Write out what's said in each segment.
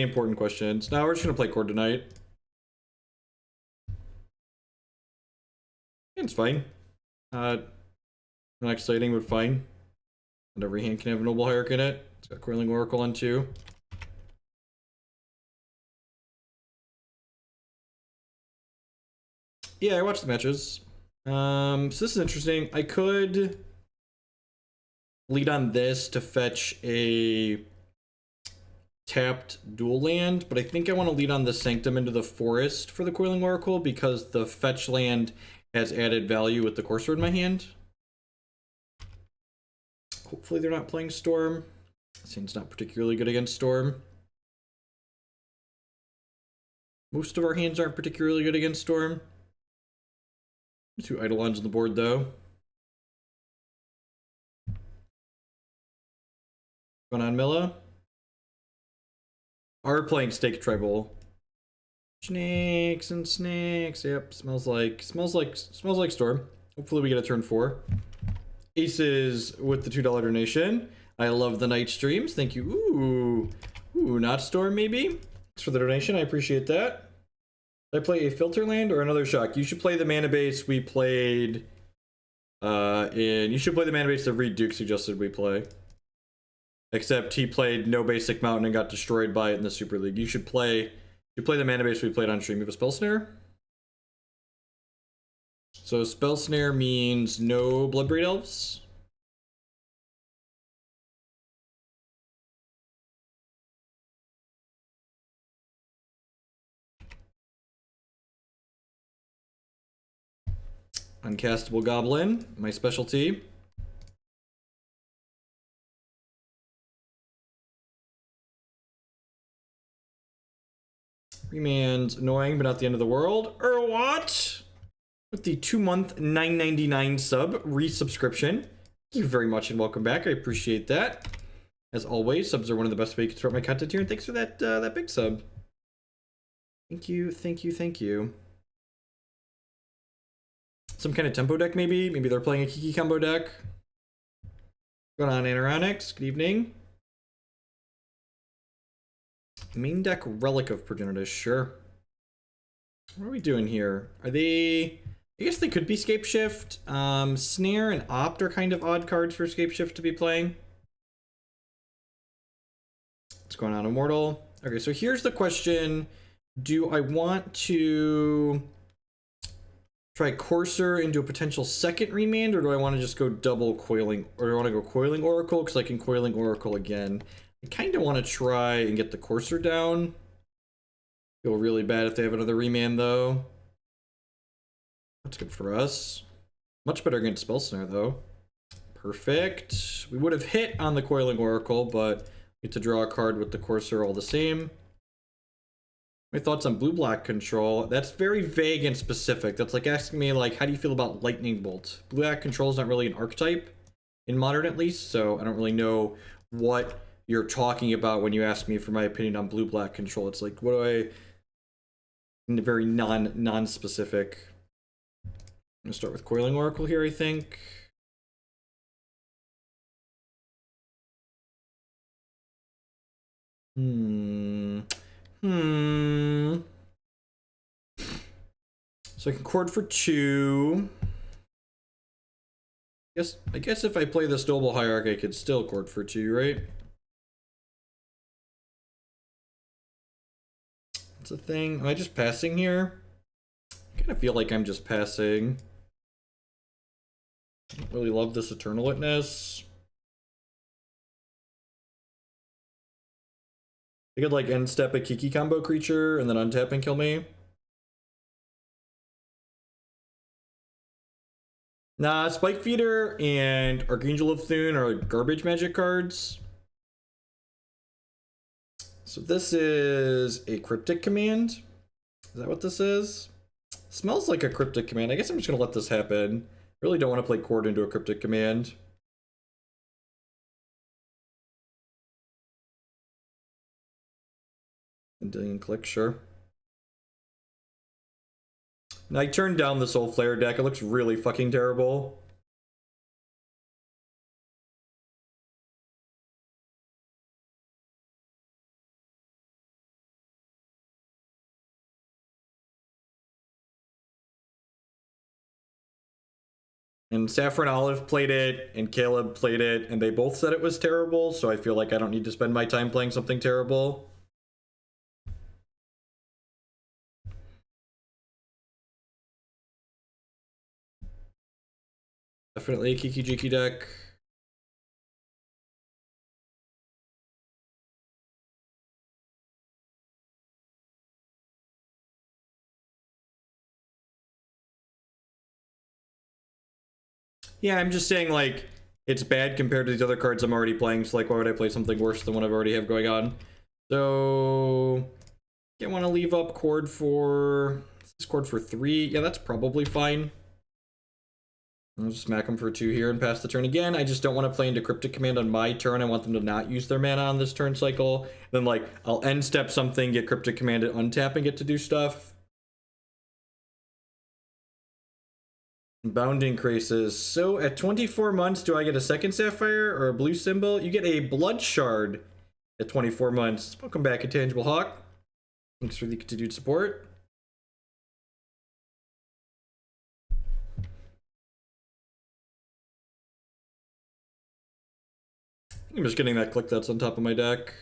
important questions. Now we're just gonna play Chord tonight. It's fine. Not exciting, but fine. And every hand can have a Noble Hierarch in it. It's got Coiling Oracle on too. Yeah, I watched the matches. So this is interesting. I could lead on this to fetch a tapped dual land, but I think I want to lead on the Sanctum into the forest for the Coiling Oracle because the fetch land has added value with the Courser in my hand. Hopefully they're not playing Storm. Seems not particularly good against Storm. Most of our hands aren't particularly good against Storm. 2 Eidolons on the board though. What's going on, Milla? Are playing Stake Tribal. Snakes and snakes. Yep, smells like Storm. Hopefully we get a turn 4. Aces with the $2 donation. I love the night streams. Thank you. Ooh, not Storm maybe. Thanks for the donation. I appreciate that. Did I play a filter land or another shock? You should play the mana base we played you should play the mana base that Reed Duke suggested we play. Except he played no basic mountain and got destroyed by it in the Super League. You should play the mana base we played on stream. You have a Spell Snare? So Spell Snare means no Bloodbraid Elves. Uncastable Goblin, my specialty. Remand's annoying, but not the end of the world. Or what? With the 2-month $9.99 sub resubscription. Thank you very much and welcome back. I appreciate that. As always, subs are one of the best ways to support my content here, and thanks for that that big sub. Thank you. Some kind of tempo deck, maybe? Maybe they're playing a Kiki combo deck. What's going on, Anoronics? Good evening. Main deck Relic of Progenitus, sure. What are we doing here? Are they... I guess they could be Scapeshift. Snare and Opt are kind of odd cards for Scapeshift to be playing. What's going on, Immortal? Okay, so here's the question. Do I want to try Courser into a potential second remand, or do I want to just go double Coiling, or do I want to go Coiling Oracle? Because I can Coiling Oracle again. I kind of want to try and get the Courser down. Feel really bad if they have another remand, though. That's good for us. Much better against Spell Snare, though. Perfect. We would have hit on the Coiling Oracle, but we get to draw a card with the Courser all the same. My thoughts on blue-black control. That's very vague and specific. That's like asking me, like, how do you feel about Lightning Bolt? Blue-black control is not really an archetype, in Modern at least, so I don't really know what you're talking about when you ask me for my opinion on blue-black control. It's like, what do I... Very non-specific. I'm gonna start with Coiling Oracle here, I think. So I can chord for 2. I guess if I play this Noble Hierarch, I could still chord for 2, right? That's a thing. Am I just passing here? I kind of feel like I'm just passing. I don't really love this Eternal Witness. I could like end step a Kiki combo creature and then untap and kill me. Nah, Spike Feeder and Archangel of Thune are like garbage magic cards. So this is a Cryptic command. Is that what this is? Smells like a Cryptic command. I guess I'm just gonna let this happen. Really don't want to play Chord into a Cryptic command. Vendilion Clique, sure. Now I turned down the Soul Flare deck. It looks really fucking terrible. And Saffron Olive played it, and Caleb played it, and they both said it was terrible, so I feel like I don't need to spend my time playing something terrible. Definitely a Kiki-Jiki deck. Yeah, I'm just saying, like, it's bad compared to these other cards I'm already playing, so, like, why would I play something worse than what I've already have going on? So, I want to leave up Chord for... This Chord for 3. Yeah, that's probably fine. I'll just smack them for 2 here and pass the turn again. I just don't want to play into Cryptic Command on my turn. I want them to not use their mana on this turn cycle. Then, like, I'll end step something, get Cryptic Command, untap, and get to do stuff. Bounding Crisis. So at 24 months, do I get a second Sapphire or a blue symbol? You get a Blood Shard at 24 months. Welcome back, Intangible Hawk. Thanks for the continued support. I'm just getting that click that's on top of my deck.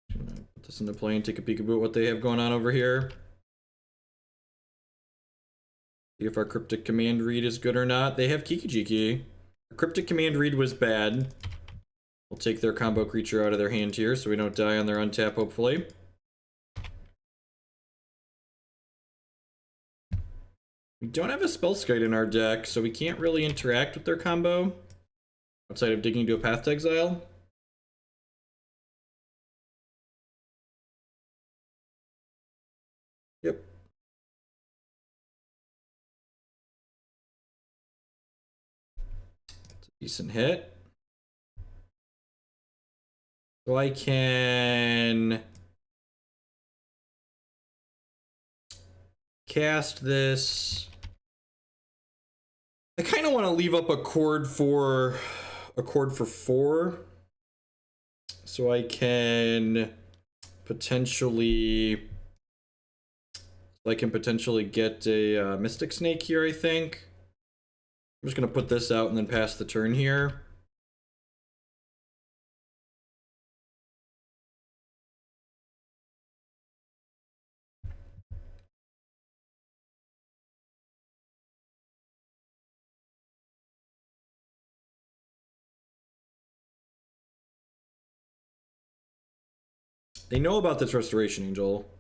Put this into play and take a peekaboo at what they have going on over here. See if our Cryptic Command read is good or not. They have Kiki-Jiki. Cryptic Command read was bad. We'll take their combo creature out of their hand here so we don't die on their untap, hopefully. We don't have a Spellskite in our deck, so we can't really interact with their combo outside of digging to a Path to Exile. Yep. It's a decent hit. So I can cast this. I kind of want to leave up a chord for 4, so I can potentially get a Mystic Snake here. I think I'm just gonna put this out and then pass the turn here. They know about this Restoration Angel.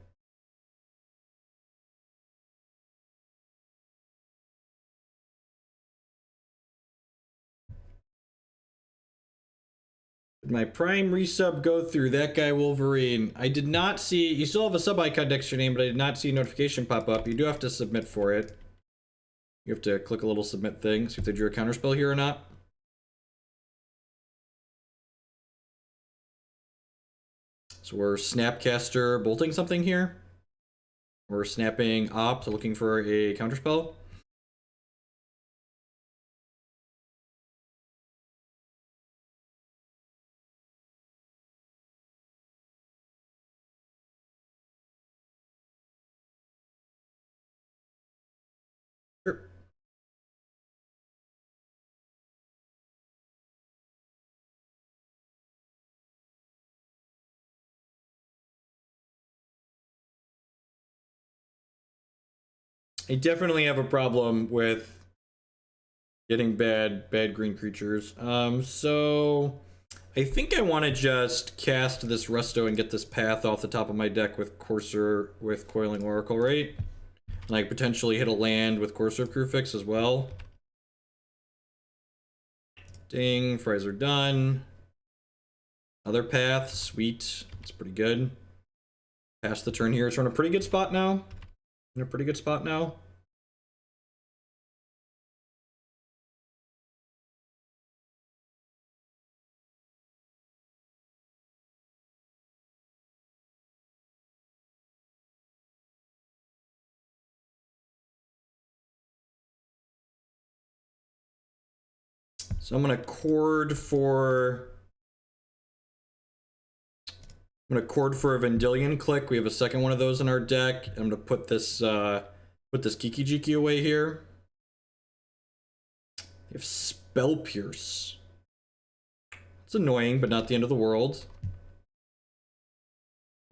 Did my Prime resub go through? That guy Wolverine. I did not see. You still have a sub icon next to your name, but I did not see a notification pop up. You do have to submit for it. You have to click a little submit thing, see if they drew a counterspell here or not. So we're Snapcaster bolting something here. We're snapping Opt, looking for a counterspell. Sure. I definitely have a problem with getting bad green creatures. So I think I want to just cast this Resto and get this path off the top of my deck with Courser with Coiling Oracle, right? Like potentially hit a land with Courser of Kruphix as well. Ding, fries are done. Other path, sweet. That's pretty good. Pass the turn here. It's in a pretty good spot now. So I'm gonna chord for a Vendilion Clique. We have a second one of those in our deck. I'm gonna put this Put this Kiki-Jiki away here. They have Spell Pierce. It's annoying, but not the end of the world.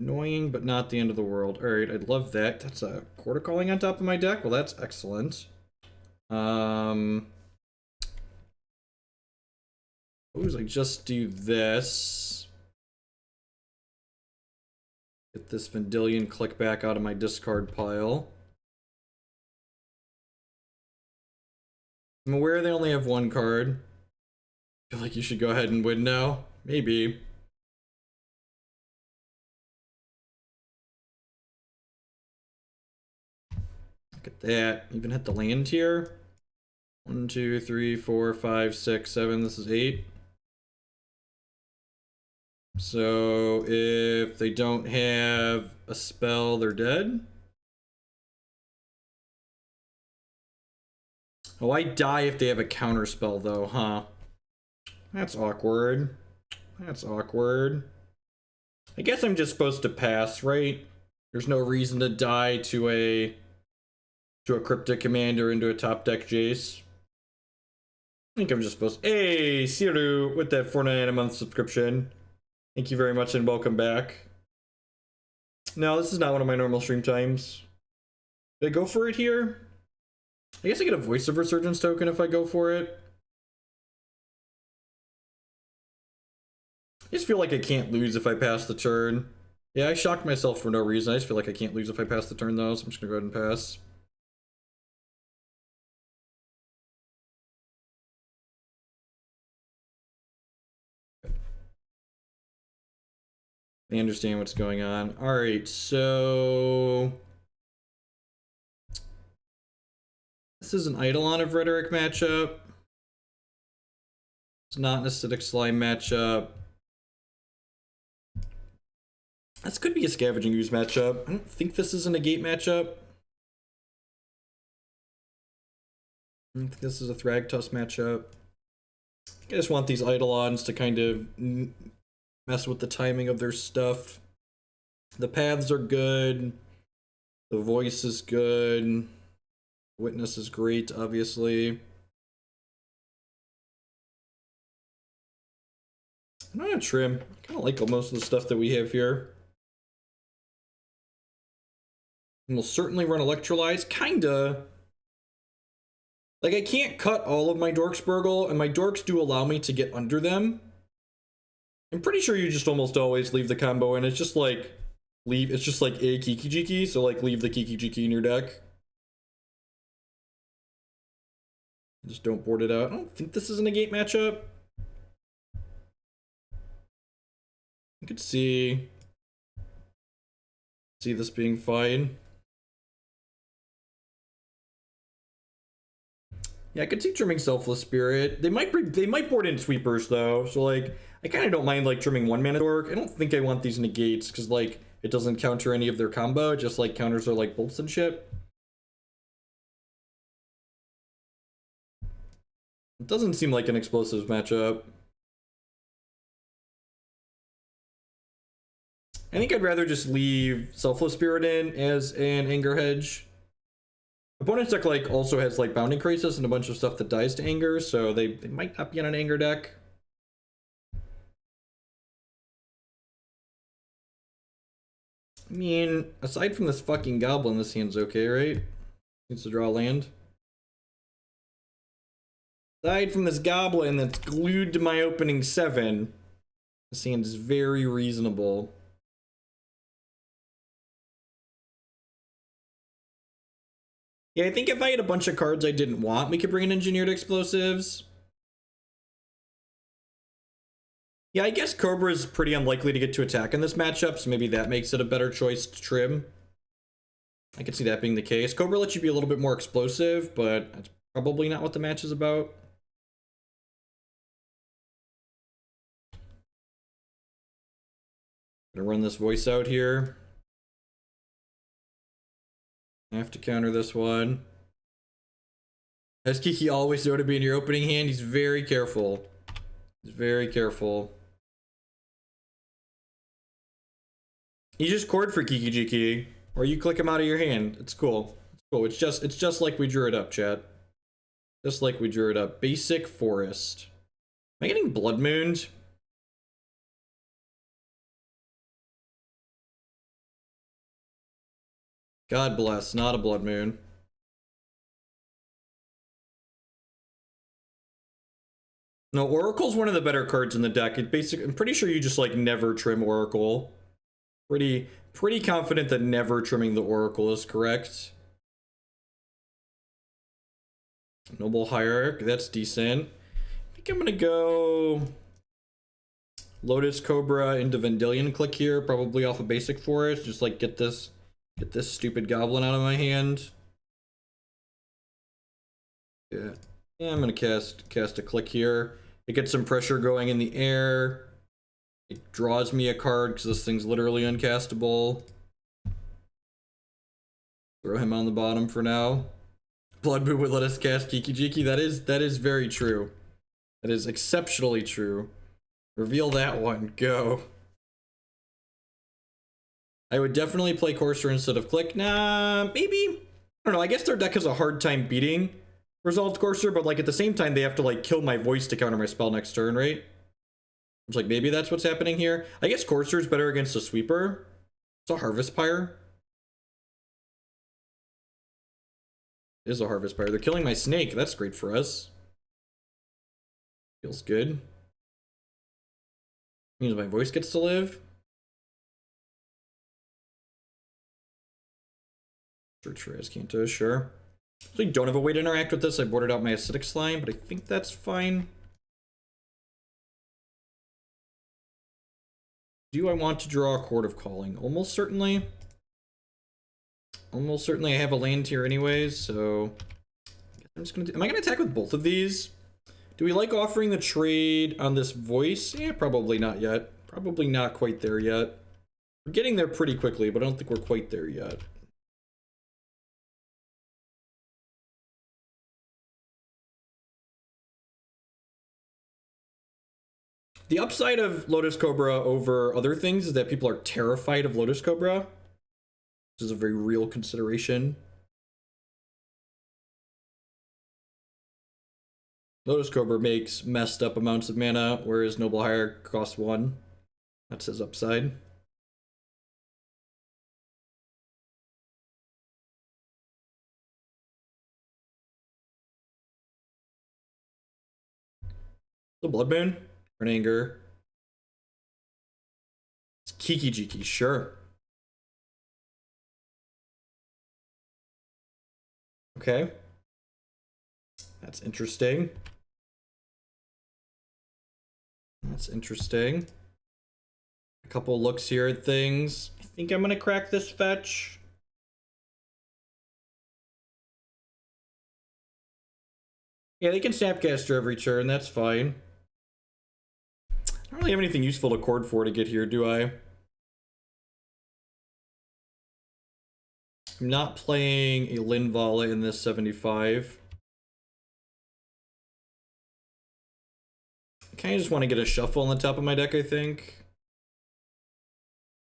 Annoying, but not the end of the world. Alright, I'd love that. That's a Chord of Calling on top of my deck. Well, that's excellent. Suppose I just do this. Get this Vendilion Clique back out of my discard pile. I'm aware they only have one card. I feel like you should go ahead and win now. Maybe. Look at that. Even hit the land here. 1, 2, 3, 4, 5, 6, 7. This is 8. So if they don't have a spell, they're dead. Oh, I die if they have a counter spell though, huh? That's awkward. That's awkward. I guess I'm just supposed to pass, right? There's no reason to die to a Cryptic Commander into a top deck Jace. I think I'm just supposed to... Hey, Siru, with that $4.99 a month subscription. Thank you very much and welcome back. No, this is not one of my normal stream times. Did I go for it here? I guess I get a Voice of Resurgence token if I go for it. I just feel like I can't lose if I pass the turn. Yeah, I shocked myself for no reason. I just feel like I can't lose if I pass the turn though, so I'm just gonna go ahead and pass. I understand what's going on. Alright, so... this is an Eidolon of Rhetoric matchup. It's not an Acidic Slime matchup. This could be a Scavenging Ooze matchup. I don't think this is a Negate matchup. I don't think this is a Thragtusk matchup. I just want these Eidolons to kind of mess with the timing of their stuff. The paths are good. The voice is good. Witness is great, obviously. I'm gonna trim. I kind of like most of the stuff that we have here. And we'll certainly run Electrolyze. Kinda. Like, I can't cut all of my Dorks Burgle, and my Dorks do allow me to get under them. I'm pretty sure you just almost always leave the combo, and it's just like, it's just like a Kiki-Jiki, so like leave the Kiki-Jiki in your deck. Just don't board it out. I don't think this is a Negate matchup. I could see this being fine. Yeah, I could see trimming Selfless Spirit. They might board in sweepers though, so like I kind of don't mind like trimming 1-mana dork. I don't think I want these negates because like it doesn't counter any of their combo. It just like counters their like bolts and shit. It doesn't seem like an explosives matchup. I think I'd rather just leave Selfless Spirit in as an anger hedge. Opponent's deck like also has like Bounding Crisis and a bunch of stuff that dies to anger, so they might not be on an anger deck. I mean, aside from this fucking goblin, this hand's okay, right? Needs to draw land. Aside from this goblin that's glued to my opening 7, this hand is very reasonable. Yeah, I think if I had a bunch of cards I didn't want, we could bring in Engineered Explosives. Yeah, I guess Cobra is pretty unlikely to get to attack in this matchup, so maybe that makes it a better choice to trim. I could see that being the case. Cobra lets you be a little bit more explosive, but that's probably not what the match is about. Gonna run this voice out here. I have to counter this one. As Kiki always know to be in your opening hand, he's very careful. He's very careful. You just chord for Kiki-Jiki, or you click him out of your hand. It's cool. It's Cool, it's just like we drew it up, chat. Just like we drew it up. Basic forest. Am I getting blood mooned? God bless, not a blood moon. No, Oracle's one of the better cards in the deck. It basically, I'm pretty sure you just like never trim Oracle. Pretty confident that never trimming the Oracle is correct. Noble Hierarch, that's decent. I think I'm gonna go Lotus Cobra into Vendilion Clique here, probably off a basic forest. Just like get this stupid goblin out of my hand. Yeah, I'm gonna cast a Clique here. It gets some pressure going in the air. It draws me a card because this thing's literally uncastable. Throw him on the bottom for now. Blood Moon would let us cast Kiki-Jiki. That is very true. That is exceptionally true. Reveal that one. Go. I would definitely play Courser instead of Clique. Nah, maybe. I don't know. I guess their deck has a hard time beating Resolved Courser, but like at the same time, they have to like kill my voice to counter my spell next turn, right? It's like maybe that's what's happening here. I guess Courser is better against a sweeper. It's a Harvest Pyre. It is a Harvest Pyre. They're killing my snake. That's great for us. Feels good. Means my voice gets to live. Search Canto, sure. So you don't have a way to interact with this. I boarded out my acidic slime, but I think that's fine. Do I want to draw a Chord of Calling? Almost certainly. Almost certainly I have a land here anyways, so I'm just gonna am I gonna attack with both of these? Do we like offering the trade on this voice? Yeah, probably not yet. Probably not quite there yet. We're getting there pretty quickly, but I don't think we're quite there yet. The upside of Lotus Cobra over other things is that people are terrified of Lotus Cobra. This is a very real consideration. Lotus Cobra makes messed up amounts of mana, whereas Noble Hierarch costs 1. That's his upside. The Blood Moon? Or an Anger? It's Kiki-Jiki, sure. Okay. That's interesting. That's interesting. A couple looks here at things. I think I'm gonna crack this fetch. Yeah, they can Snapcaster every turn, that's fine. I don't really have anything useful to chord for to get here, do I? I'm not playing a Linvala in this 75. I kind of just want to get a shuffle on the top of my deck, I think.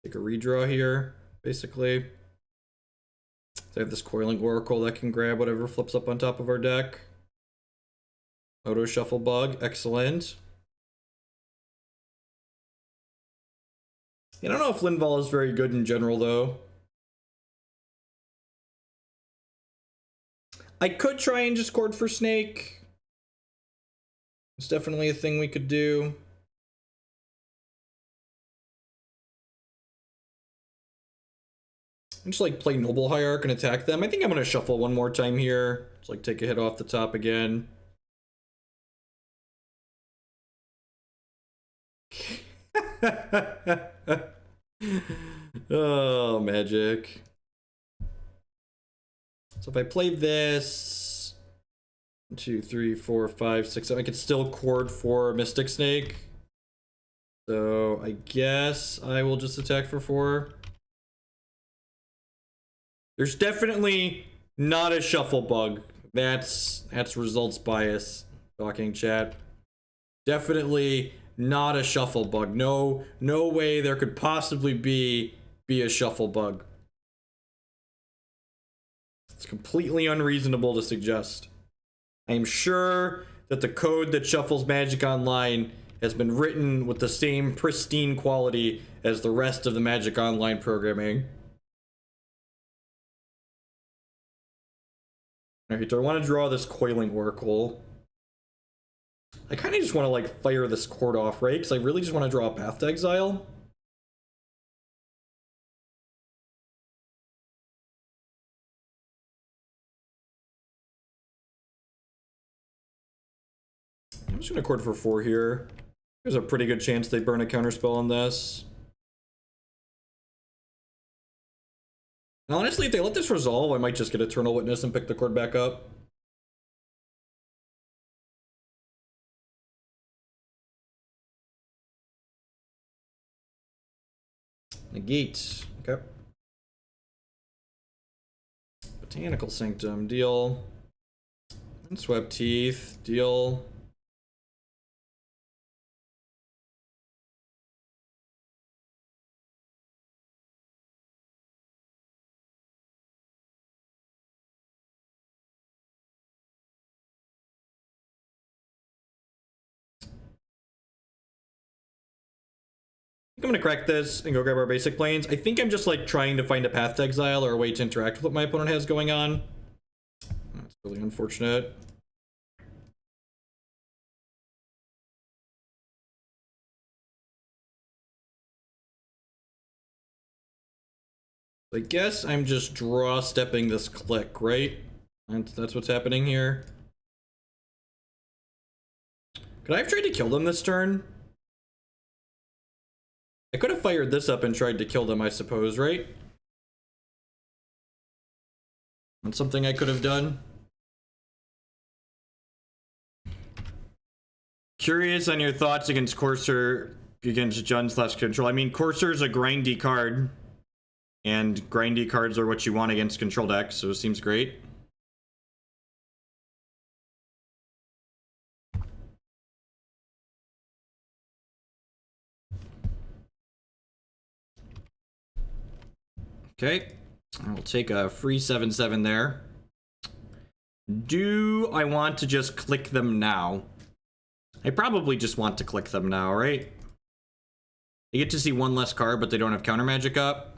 Take a redraw here, basically. So I have this Coiling Oracle that can grab whatever flips up on top of our deck. Auto Shuffle Bug, excellent. I don't know if Linval is very good in general, though. I could try and just chord for Snake. It's definitely a thing we could do. I'm just like play Noble Hierarch and attack them. I think I'm gonna shuffle one more time here. Just like take a hit off the top again. Oh, magic. So if I play this 1, 2, 3, 4, 5, 6, 7, I could still chord for Mystic Snake. So I guess I will just attack for 4. There's definitely not a shuffle bug. That's results bias. Talking chat. Definitely not a shuffle bug. No way there could possibly be a shuffle bug. It's completely unreasonable to suggest. I am sure that the code that shuffles Magic Online has been written with the same pristine quality as the rest of the Magic Online programming. Alright, do I want to draw this Coiling Oracle? I kind of just want to, like, fire this Chord off, right? Because I really just want to draw a Path to Exile. I'm just going to Chord for 4 here. There's a pretty good chance they burn a counterspell on this. And honestly, if they let this resolve, I might just get Eternal Witness and pick the Chord back up. Negate. Okay. Botanical Sanctum. Deal. Windswept Heath. Deal. I'm gonna crack this and go grab our basic planes. I think I'm just like trying to find a path to exile or a way to interact with what my opponent has going on. That's really unfortunate. I guess I'm just draw stepping this click, right? That's what's happening here. Could I have tried to kill them this turn? I could have fired this up and tried to kill them, I suppose, right? That's something I could have done. Curious on your thoughts against Courser, against Jund/Control. I mean, Courser is a grindy card, and grindy cards are what you want against control decks, so it seems great. Okay, I'll take a free 7/7 there. Do I want to just click them now? I probably just want to click them now, right? You get to see one less card, but they don't have counter magic up.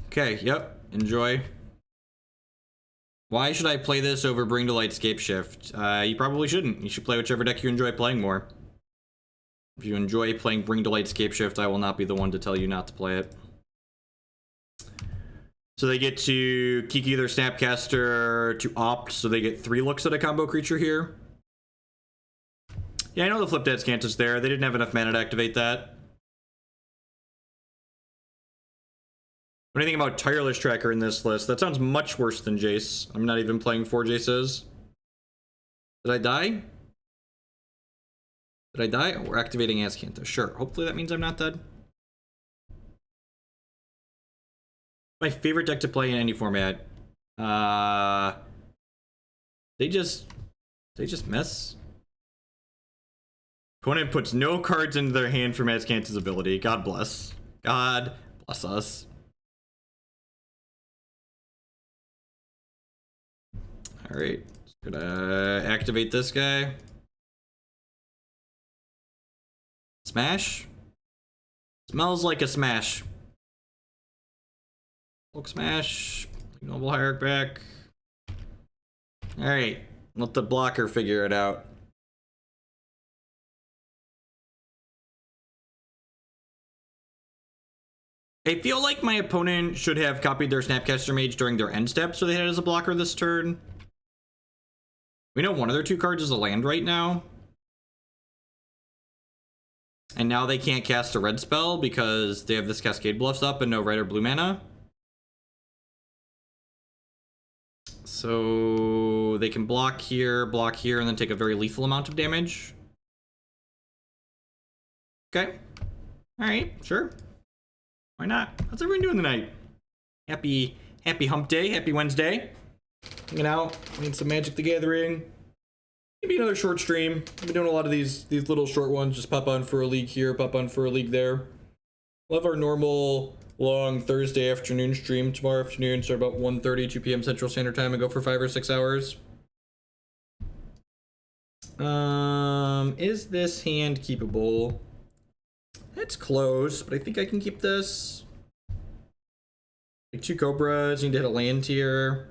Okay, yep, enjoy. Why should I play this over Bring to Light Scape Shift? You probably shouldn't. You should play whichever deck you enjoy playing more. If you enjoy playing Bring to Light Scape Shift, I will not be the one to tell you not to play it. So they get to Kiki their Snapcaster to opt, so they get 3 looks at a combo creature here. Yeah, I know the Flip Dead Scant is there. They didn't have enough mana to activate that. What do you think about Tireless Tracker in this list? That sounds much worse than Jace. I'm not even playing 4 Jaces. Did I die? Did I die? Oh, we're activating Azcanta. Sure. Hopefully that means I'm not dead. My favorite deck to play in any format. They just miss. Opponent puts no cards into their hand from Azcanta's ability. God bless. God bless us. Alright, gonna activate this guy. Smash? Smells like a smash. Hulk smash. Noble Hierarch back. Alright, let the blocker figure it out. I feel like my opponent should have copied their Snapcaster Mage during their end step so they had it as a blocker this turn. We know one of their 2 cards is a land right now. And now they can't cast a red spell because they have this Cascade Bluffs up and no red or blue mana. So they can block here, and then take a very lethal amount of damage. Okay. Alright, sure. Why not? How's everyone doing tonight? Happy hump day, happy Wednesday. Hanging out, playing some Magic the Gathering. Maybe another short stream. I've been doing a lot of these little short ones. Just pop on for a league here, pop on for a league there. We'll have our normal long Thursday afternoon stream tomorrow afternoon, start about 1:30, 2 p.m. Central Standard Time, and go for 5 or 6 hours. Is this hand keepable? It's close, but I think I can keep this. Like 2 Cobras, need to hit a land here.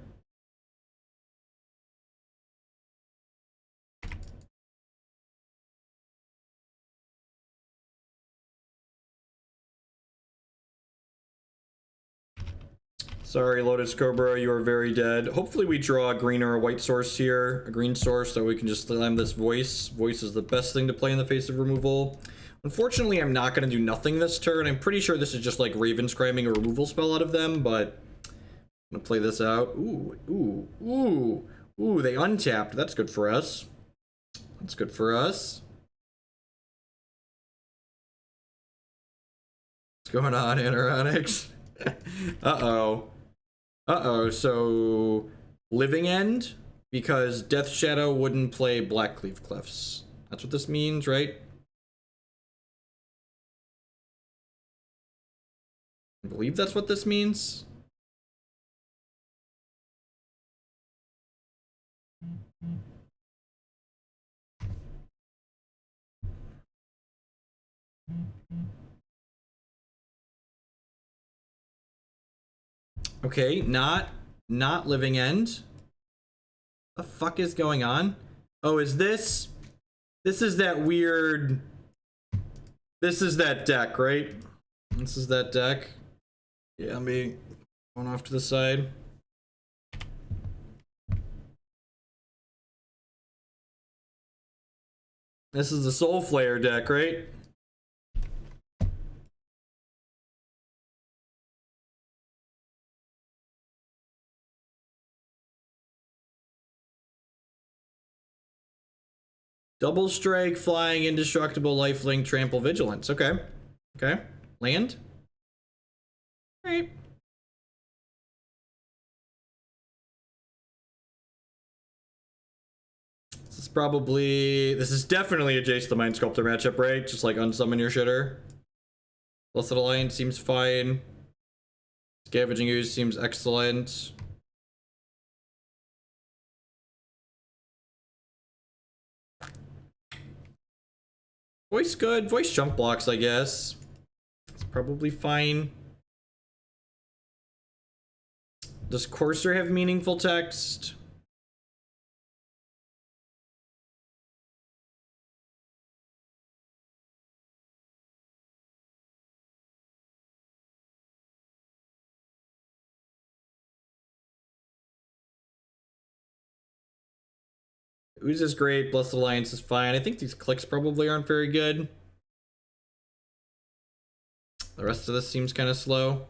Sorry, Lotus Cobra, you are very dead. Hopefully we draw a green or a white source here. A green source, so we can just slam this Voice. Voice is the best thing to play in the face of removal. Unfortunately, I'm not going to do nothing this turn. I'm pretty sure this is just like Raven Scrying a removal spell out of them, but I'm going to play this out. Ooh, they untapped. That's good for us. That's good for us. What's going on, Anoronics? Uh-oh, so Living End, because Death Shadow wouldn't play Blackcleave Cliffs. That's what this means, right? I believe that's what this means. Okay, not Living End. The fuck is going on? Oh, is this is that weird, this is that deck, right? This is that deck. Yeah, me going off to the side. This is the Soul Flayer deck, right? Double Strike, Flying, Indestructible, Lifelink, Trample, Vigilance. Okay. Okay. Land. Alright. This is definitely a Jace the Mind Sculptor matchup, right? Just like unsummon your shitter. Blessed Alliance seems fine. Scavenging Ooze seems excellent. Voice good. Voice jump blocks, I guess. It's probably fine. Does Courser have meaningful text? Ooze is great. Blessed Alliance is fine. I think these clicks probably aren't very good. The rest of this seems kind of slow.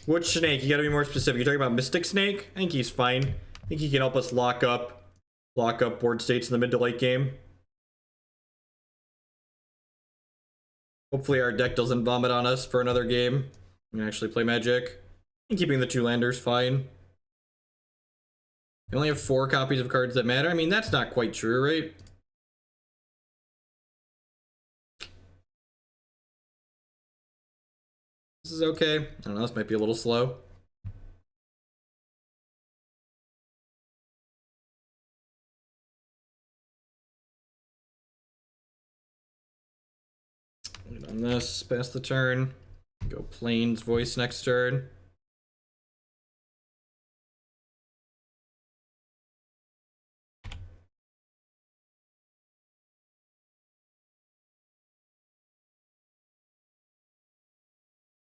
Which snake? You gotta be more specific. You're talking about Mystic Snake? I think he's fine. I think he can help us lock up board states in the mid to late game. Hopefully our deck doesn't vomit on us for another game. We can actually play Magic. And keeping the 2 landers fine. You only have 4 copies of cards that matter. I mean, that's not quite true, right? This is okay. I don't know, this might be a little slow. On this, pass the turn. Go Plains Voice next turn.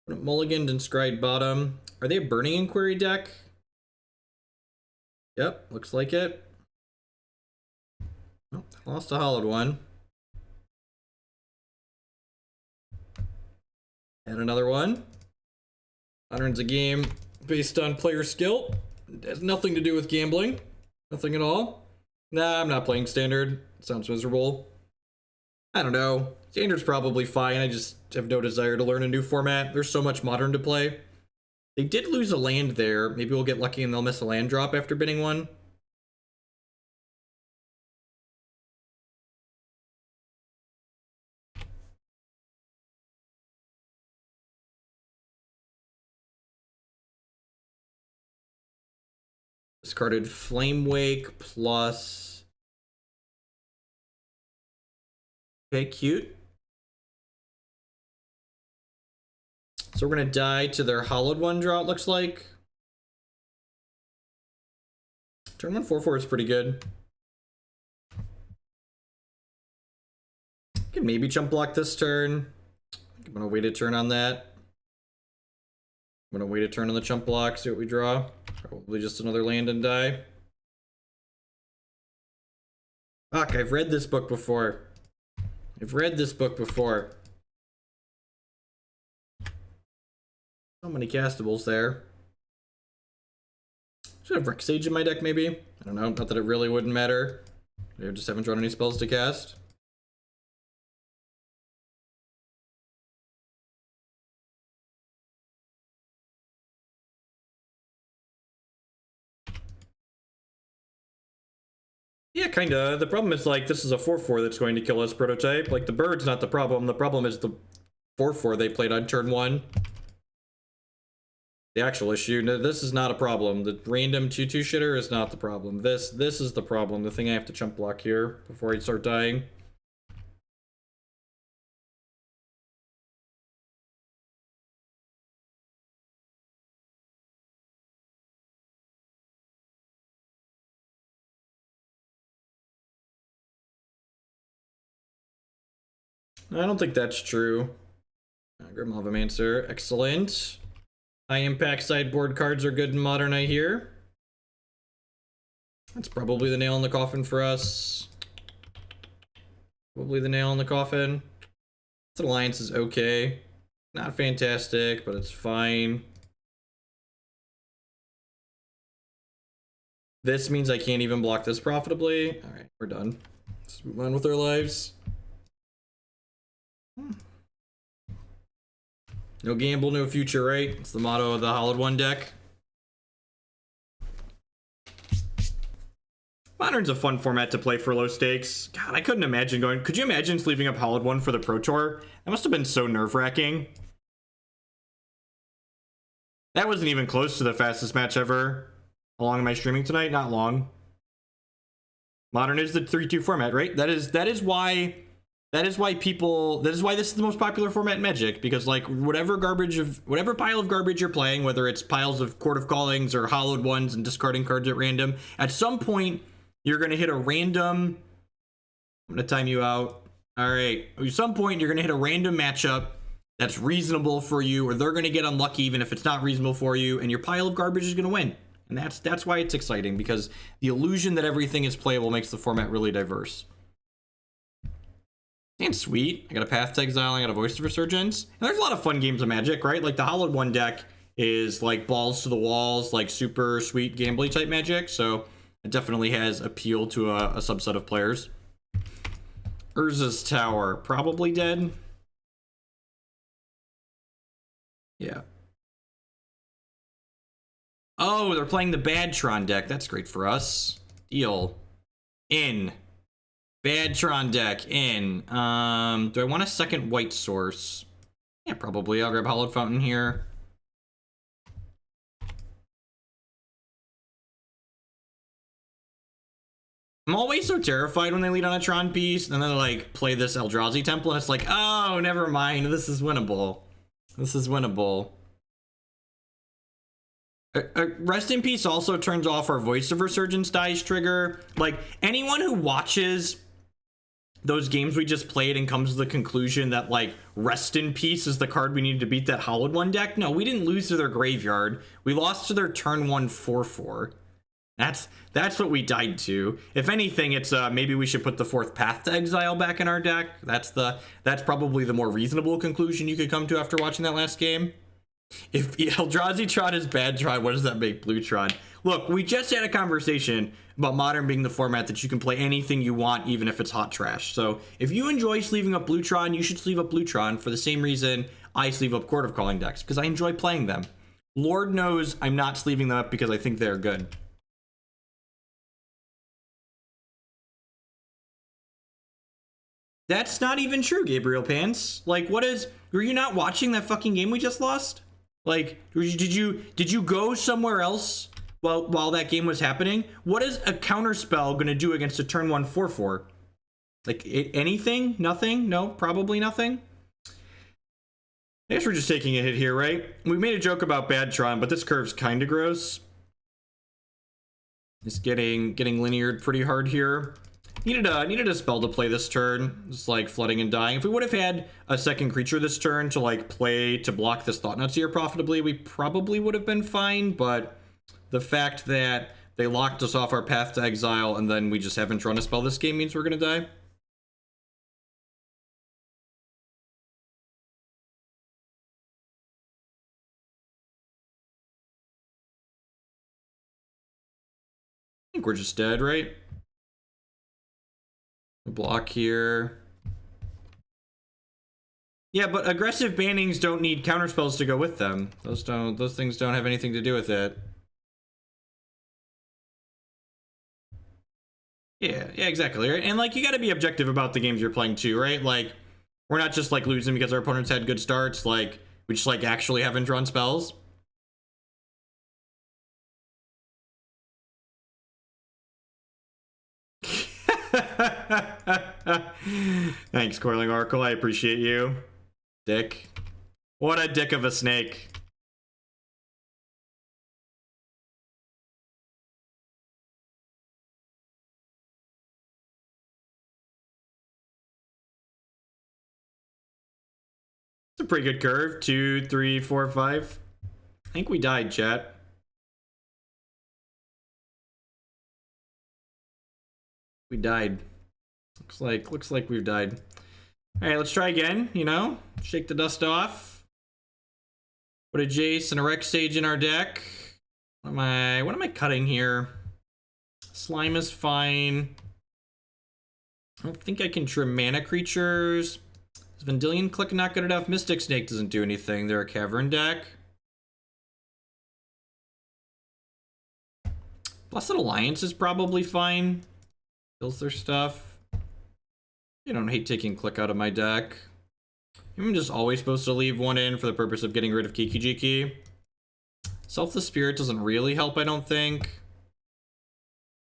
Mulliganed and Scryed bottom. Are they a Burning Inquiry deck? Yep, looks like it. Oh, lost a Hallowed one. And another one. Modern's a game based on player skill. It has nothing to do with gambling. Nothing at all. Nah, I'm not playing Standard. Sounds miserable. I don't know. Standard's probably fine. I just have no desire to learn a new format. There's so much Modern to play. They did lose a land there. Maybe we'll get lucky and they'll miss a land drop after binning one. Discarded Flame Wake plus... Okay, cute. So we're going to die to their Hallowed one draw, it looks like. Turn 1 4/4 is pretty good. Can maybe jump block this turn. I'm going to wait a turn on that. I'm going to wait a turn on the jump block, see what we draw. Probably just another land and die. Fuck, I've read this book before. I've read this book before. So many castables there. Should have Rex Sage in my deck, maybe? I don't know, not that it really wouldn't matter. I just haven't drawn any spells to cast. Yeah, kinda. The problem is, like, this is a 4/4 that's going to kill us prototype. Like, the bird's not the problem. The problem is the 4/4 they played on turn 1. The actual issue. No, this is not a problem. The random 2/2 shitter is not the problem. This is the problem. The thing I have to chump block here before I start dying. I don't think that's true. Grimlavamancer, excellent. High impact sideboard cards are good in Modern, I hear. That's probably the nail in the coffin for us. Probably the nail in the coffin. This alliance is okay. Not fantastic, but it's fine. This means I can't even block this profitably. All right, we're done. Let's move on with our lives. No gamble, no future, right? It's the motto of the Hallowed One deck. Modern's a fun format to play for low stakes. God, I couldn't imagine going... Could you imagine sleeving up Hallowed One for the Pro Tour? That must have been so nerve-wracking. That wasn't even close to the fastest match ever. How long am I streaming tonight? Not long. Modern is the 3-2 format, right? That is why people, this is the most popular format in Magic, because like whatever pile of garbage you're playing, whether it's piles of Chord of Callings or Hallowed Ones and discarding cards at random, at some point you're going to hit a random, I'm going to time you out. All right. At some point you're going to hit a random matchup that's reasonable for you, or they're going to get unlucky even if it's not reasonable for you, and your pile of garbage is going to win. And that's why it's exciting, because the illusion that everything is playable makes the format really diverse. And sweet. I got a Path to Exile, I got a Voice of Resurgence. And there's a lot of fun games of Magic, right? Like the Hallowed One deck is like balls to the walls, like super sweet gambly type Magic. So it definitely has appeal to a subset of players. Urza's Tower, probably dead. Yeah. Oh, they're playing the bad Tron deck. That's great for us. Deal. In. Bad Tron deck in. Do I want a second white source? Yeah, probably. I'll grab Hallowed Fountain here. I'm always so terrified when they lead on a Tron piece, and then they like play this Eldrazi Temple, and it's like, oh, never mind. This is winnable. This is winnable. Rest in Peace also turns off our Voice of Resurgence dice trigger. Like, anyone who watches those games we just played and comes to the conclusion that like Rest in Peace is the card we needed to beat that Hallowed One deck, no, we didn't lose to their graveyard. We lost to their turn 1 4/4. That's what we died to. If anything, it's maybe we should put the 4th Path to Exile back in our deck. That's probably the more reasonable conclusion you could come to after watching that last game. If Eldrazi Tron is bad Tron, what does that make Blue Tron? Look, we just had a conversation about Modern being the format that you can play anything you want, even if it's hot trash. So if you enjoy sleeving up Blue Tron, you should sleeve up Blue Tron for the same reason I sleeve up Chord of Calling decks, because I enjoy playing them. Lord knows I'm not sleeving them up because I think they're good. That's not even true, Gabriel Pants. Like, what is... Were you not watching that fucking game we just lost? Like, did you go somewhere else while that game was happening? What is a counterspell gonna do against a turn 1 4/4? Like, anything? Nothing? No, probably nothing. I guess we're just taking a hit here, right? We made a joke about bad Tron, but this curve's kind of gross. It's getting lineared pretty hard here. Needed a spell to play this turn. It's like flooding and dying. If we would have had a second creature this turn to like play to block this Thought-Knot Seer profitably, we probably would have been fine. But the fact that they locked us off our path to exile and then we just haven't drawn a spell this game means we're gonna die. I think we're just dead, right? Block here. Yeah, but aggressive bannings don't need counterspells to go with them. Those things don't have anything to do with it. Yeah, exactly, right? And like, you gotta be objective about the games you're playing too, right? Like, we're not just like losing because our opponents had good starts, like, we just like actually haven't drawn spells. Thanks, Coiling Oracle. I appreciate you. Dick. What a dick of a snake. It's a pretty good curve. 2, 3, 4, 5. I think we died, chat. We died. Looks like we've died. All right, let's try again, you know? Shake the dust off. Put a Jace and a Rex Sage in our deck. What am I cutting here? Slime is fine. I don't think I can trim mana creatures. Is Vendilion Clique not good enough? Mystic Snake doesn't do anything. They're a cavern deck. Blessed Alliance is probably fine. Kills their stuff. I don't hate taking Clique out of my deck. I'm just always supposed to leave one in for the purpose of getting rid of Kiki-Jiki. Selfless Spirit doesn't really help, I don't think.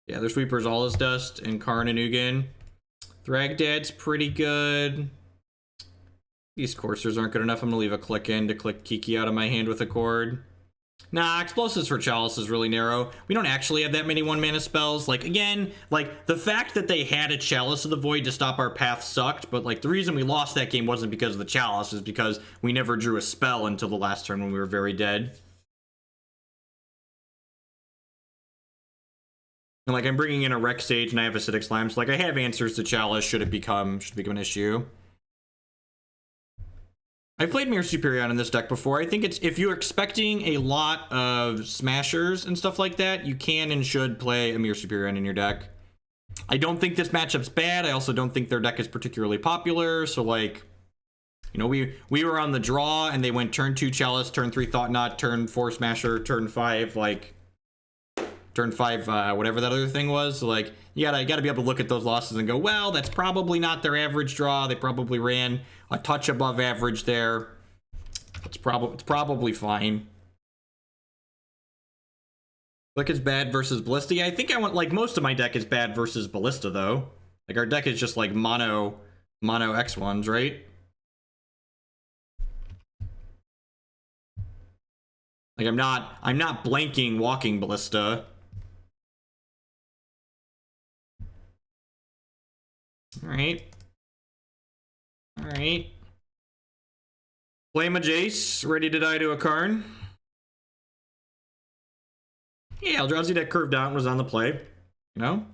Yeah, their Sweeper's All is Dust and Karn and Ugin. Thragtusk's pretty good. These coursers aren't good enough. I'm gonna leave a Clique in to click Kiki out of my hand with a Chord. Nah, Explosives for Chalice is really narrow. We don't actually have that many 1-mana spells. Like, again, like, the fact that they had a Chalice of the Void to stop our path sucked, but, like, the reason we lost that game wasn't because of the Chalice, it's because we never drew a spell until the last turn when we were very dead. And, like, I'm bringing in a Rex Sage and I have Acidic Slime, so, like, I have answers to Chalice should it become an issue. I've played Mirror Superior in this deck before. I think it's, if you're expecting a lot of smashers and stuff like that, you can and should play a Mirror Superior in your deck. I don't think this matchup's bad. I also don't think their deck is particularly popular. So, like, you know, we were on the draw and they went turn 2 Chalice, turn 3 Thought-Knot, turn 4 Smasher, turn 5, like, turn 5, whatever that other thing was. So, like, you gotta be able to look at those losses and go, well, that's probably not their average draw. They probably ran a touch above average there. It's probably fine. Look, it's bad versus Ballista. Yeah, I think I want, like, most of my deck is bad versus Ballista, though. Like, our deck is just, like, mono X1s, right? Like, I'm not blanking walking Ballista. Alright. Flame a Jace, ready to die to a Karn. Yeah, Eldrazi deck curved out and was on the play. You know?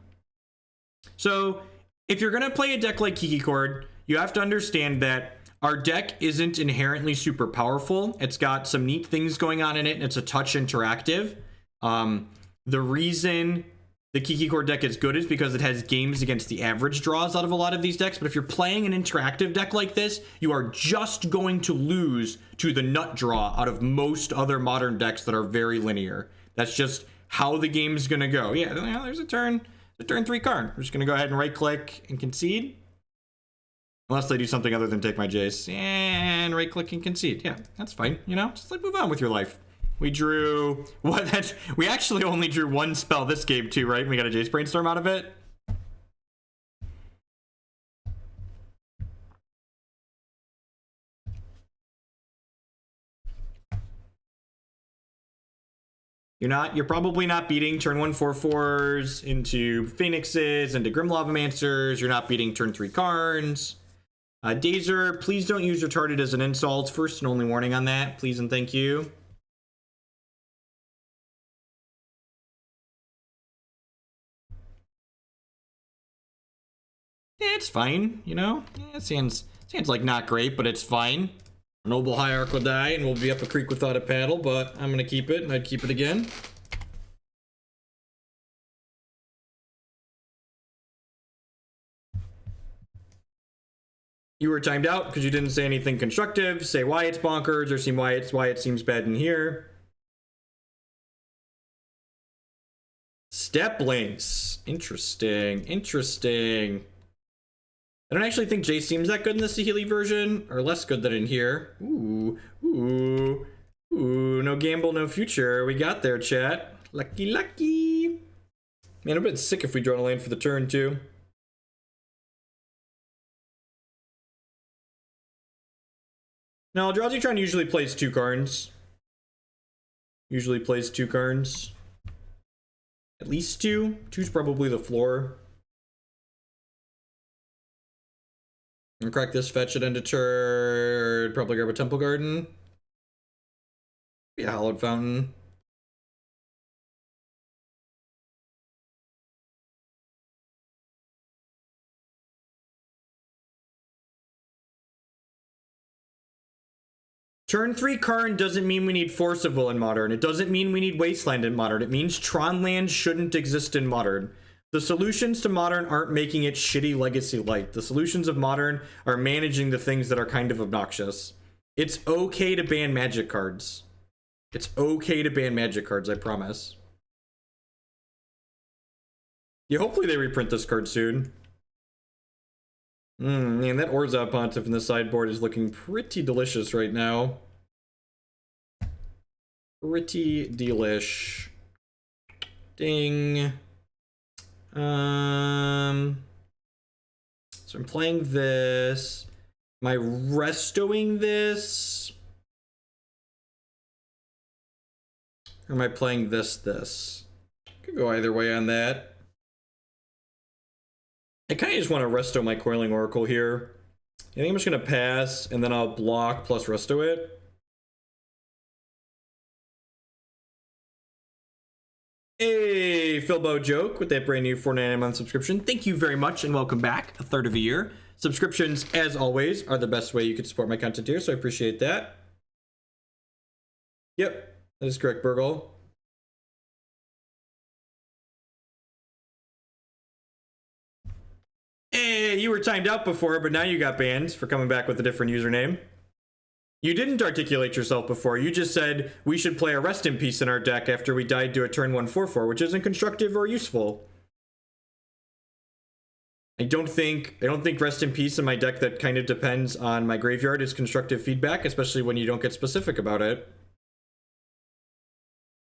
So, if you're gonna play a deck like Kiki Chord, you have to understand that our deck isn't inherently super powerful. It's got some neat things going on in it, and it's a touch interactive. The reason the Kiki core deck is good is because it has games against the average draws out of a lot of these decks. But if you're playing an interactive deck like this, you are just going to lose to the nut draw out of most other modern decks that are very linear. That's just how the game's going to go. Yeah, there's a turn 3 card. We're just going to go ahead and right click and concede. Unless they do something other than take my Jace. And right click and concede. Yeah, that's fine. You know, just like move on with your life. We drew we actually only drew one spell this game too, right? We got a Jace Brainstorm out of it. You're probably not beating turn 1 4/4s into Phoenixes, into Grim Lavamancers. You're not beating turn 3 Karns. Dazer, please don't use retarded as an insult. First and only warning on that. Please and thank you. Yeah, it's fine, you know? Yeah, it sounds like not great, but it's fine. Noble Hierarch will die, and we'll be up a creek without a paddle, but I'm gonna keep it, and I'd keep it again. You were timed out because you didn't say anything constructive. Say why it's bonkers, or seem why it seems bad in here. Step links. Interesting. I don't actually think Jace seems that good in the Saheeli version, or less good than in here. Ooh, no gamble, no future. We got there, chat. Lucky. Man, I'm a bit sick if we draw a land for the turn, too. No, Tron usually plays 2 cards. At least 2. 2's probably the floor. And crack this, fetch it into turn. Probably grab a Temple Garden. Be a Hallowed Fountain. Turn 3 Karn doesn't mean we need Force of Will in Modern. It doesn't mean we need Wasteland in Modern. It means Tron land shouldn't exist in Modern. The solutions to Modern aren't making it shitty Legacy light. The solutions of Modern are managing the things that are kind of obnoxious. It's okay to ban Magic cards. I promise. Yeah, hopefully they reprint this card soon. Man, that Orzhov Pontiff in the sideboard is looking pretty delicious right now. Pretty delish. Ding. So I'm playing this. Am I restoing this? Or am I playing this? Could go either way on that. I kind of just want to resto my Coiling Oracle here. I think I'm just going to pass, and then I'll block plus resto it. Hey, Philbo Joke with that brand new $4.99 a month subscription. Thank you very much, and welcome back. A third of a year. Subscriptions, as always, are the best way you can support my content here, so I appreciate that. Yep, that is correct, Burgle. Hey, you were timed out before, but now you got banned for coming back with a different username. You didn't articulate yourself before. You just said we should play a Rest in Peace in our deck after we died to a turn 1 4/4, which isn't constructive or useful. I don't think Rest in Peace in my deck that kind of depends on my graveyard is constructive feedback, especially when you don't get specific about it.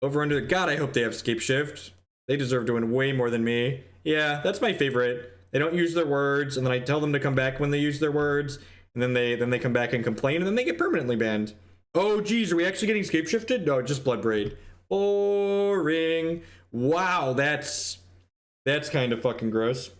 Over under, God, I hope they have Scape Shift. They deserve to win way more than me. Yeah, that's my favorite. They don't use their words, and then I tell them to come back when they use their words, and then they come back and complain, and then they get permanently banned. Oh, geez, are we actually getting Scape Shifted? No, just Blood Braid. Boring. Wow, that's kind of fucking gross.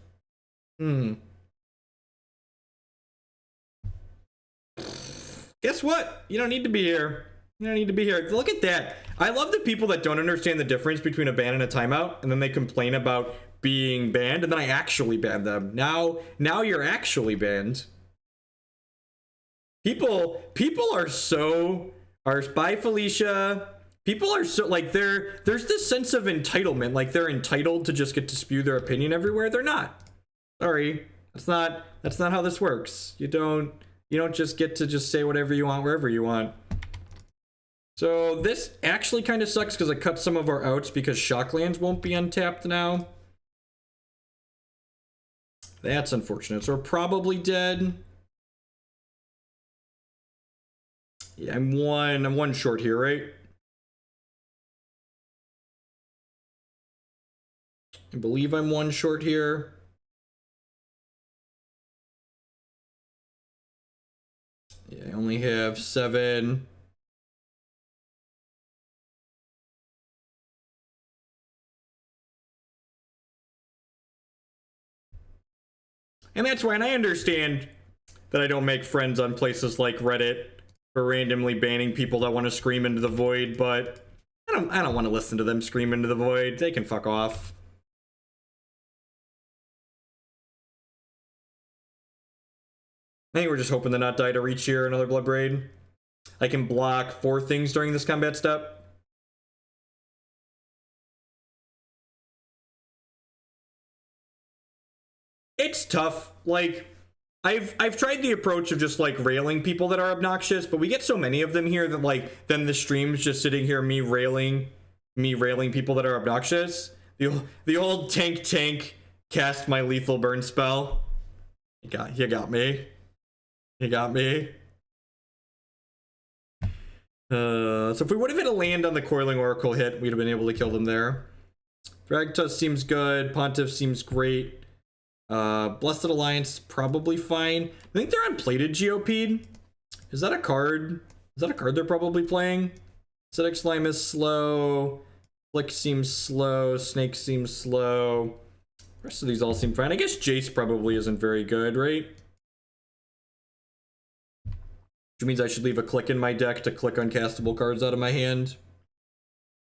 Guess what? You don't need to be here. Look at that. I love the people that don't understand the difference between a ban and a timeout, and then they complain about being banned, and then I actually ban them. Now you're actually banned. People are by Felicia. People are so like there's this sense of entitlement, like they're entitled to just get to spew their opinion everywhere. They're not. Sorry. That's not how this works. You don't just get to just say whatever you want wherever you want. So this actually kind of sucks because it cuts some of our outs because Shocklands won't be untapped now. That's unfortunate. So we're probably dead. Yeah, I'm one short here, right? I believe I'm one short here. Yeah, I only have 7. And that's why, and I understand that I don't make friends on places like Reddit for randomly banning people that want to scream into the void, but I don't want to listen to them scream into the void. They can fuck off. I think we're just hoping to not die to reach here another Bloodbraid. I can block 4 things during this combat step. It's tough. Like, I've tried the approach of just like railing people that are obnoxious, but we get so many of them here that like then the stream's just sitting here me railing people that are obnoxious. The old tank cast my lethal burn spell. You got me. You got me. So if we would have hit a land on the Coiling Oracle hit, we'd have been able to kill them there. Thragtusk seems good. Pontiff seems great. Blessed Alliance probably fine. I think they're unplated GOP'd. Is that a card? Is that a card they're probably playing? Acidic Slime is slow. Flick seems slow. Snake seems slow. The rest of these all seem fine. I guess Jace probably isn't very good, right? Which means I should leave a click in my deck to click uncastable cards out of my hand.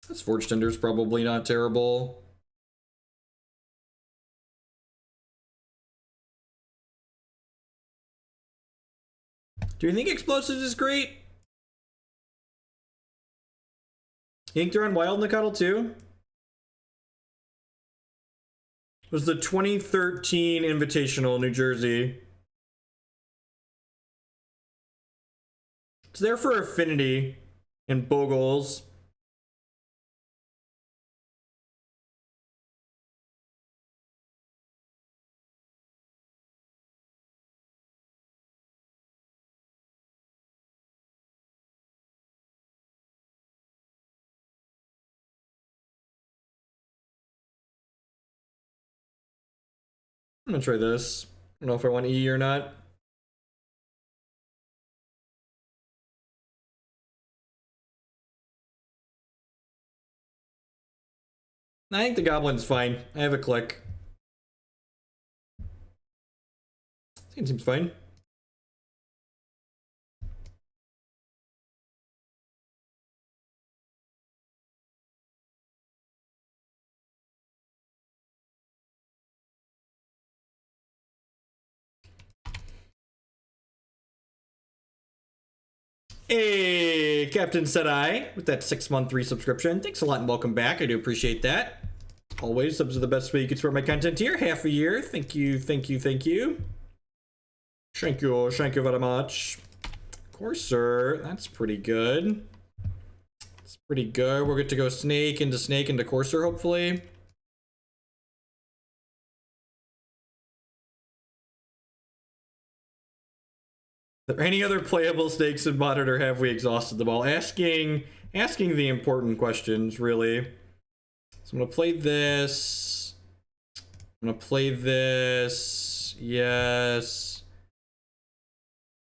This Forge-Tender's probably not terrible. Do you think Explosives is great? You think they're on Wild Nicottle too? It was the 2013 Invitational in New Jersey. It's there for Affinity and Bogles. I'm gonna try this. I don't know if I want E or not. I think the Goblin's fine. I have a click. It seems fine. Hey, Captain said I with that 6-month resubscription. Thanks a lot and welcome back. I do appreciate that. Always, subs are the best way you can support my content here. Half a year. Thank you, thank you, thank you. Thank you very much. Courser, that's pretty good. It's pretty good. We're good to go snake into Courser, hopefully. Are there any other playable snakes in Modern, or have we exhausted them all? Asking the important questions, really. So I'm gonna play this. I'm gonna play this. Yes.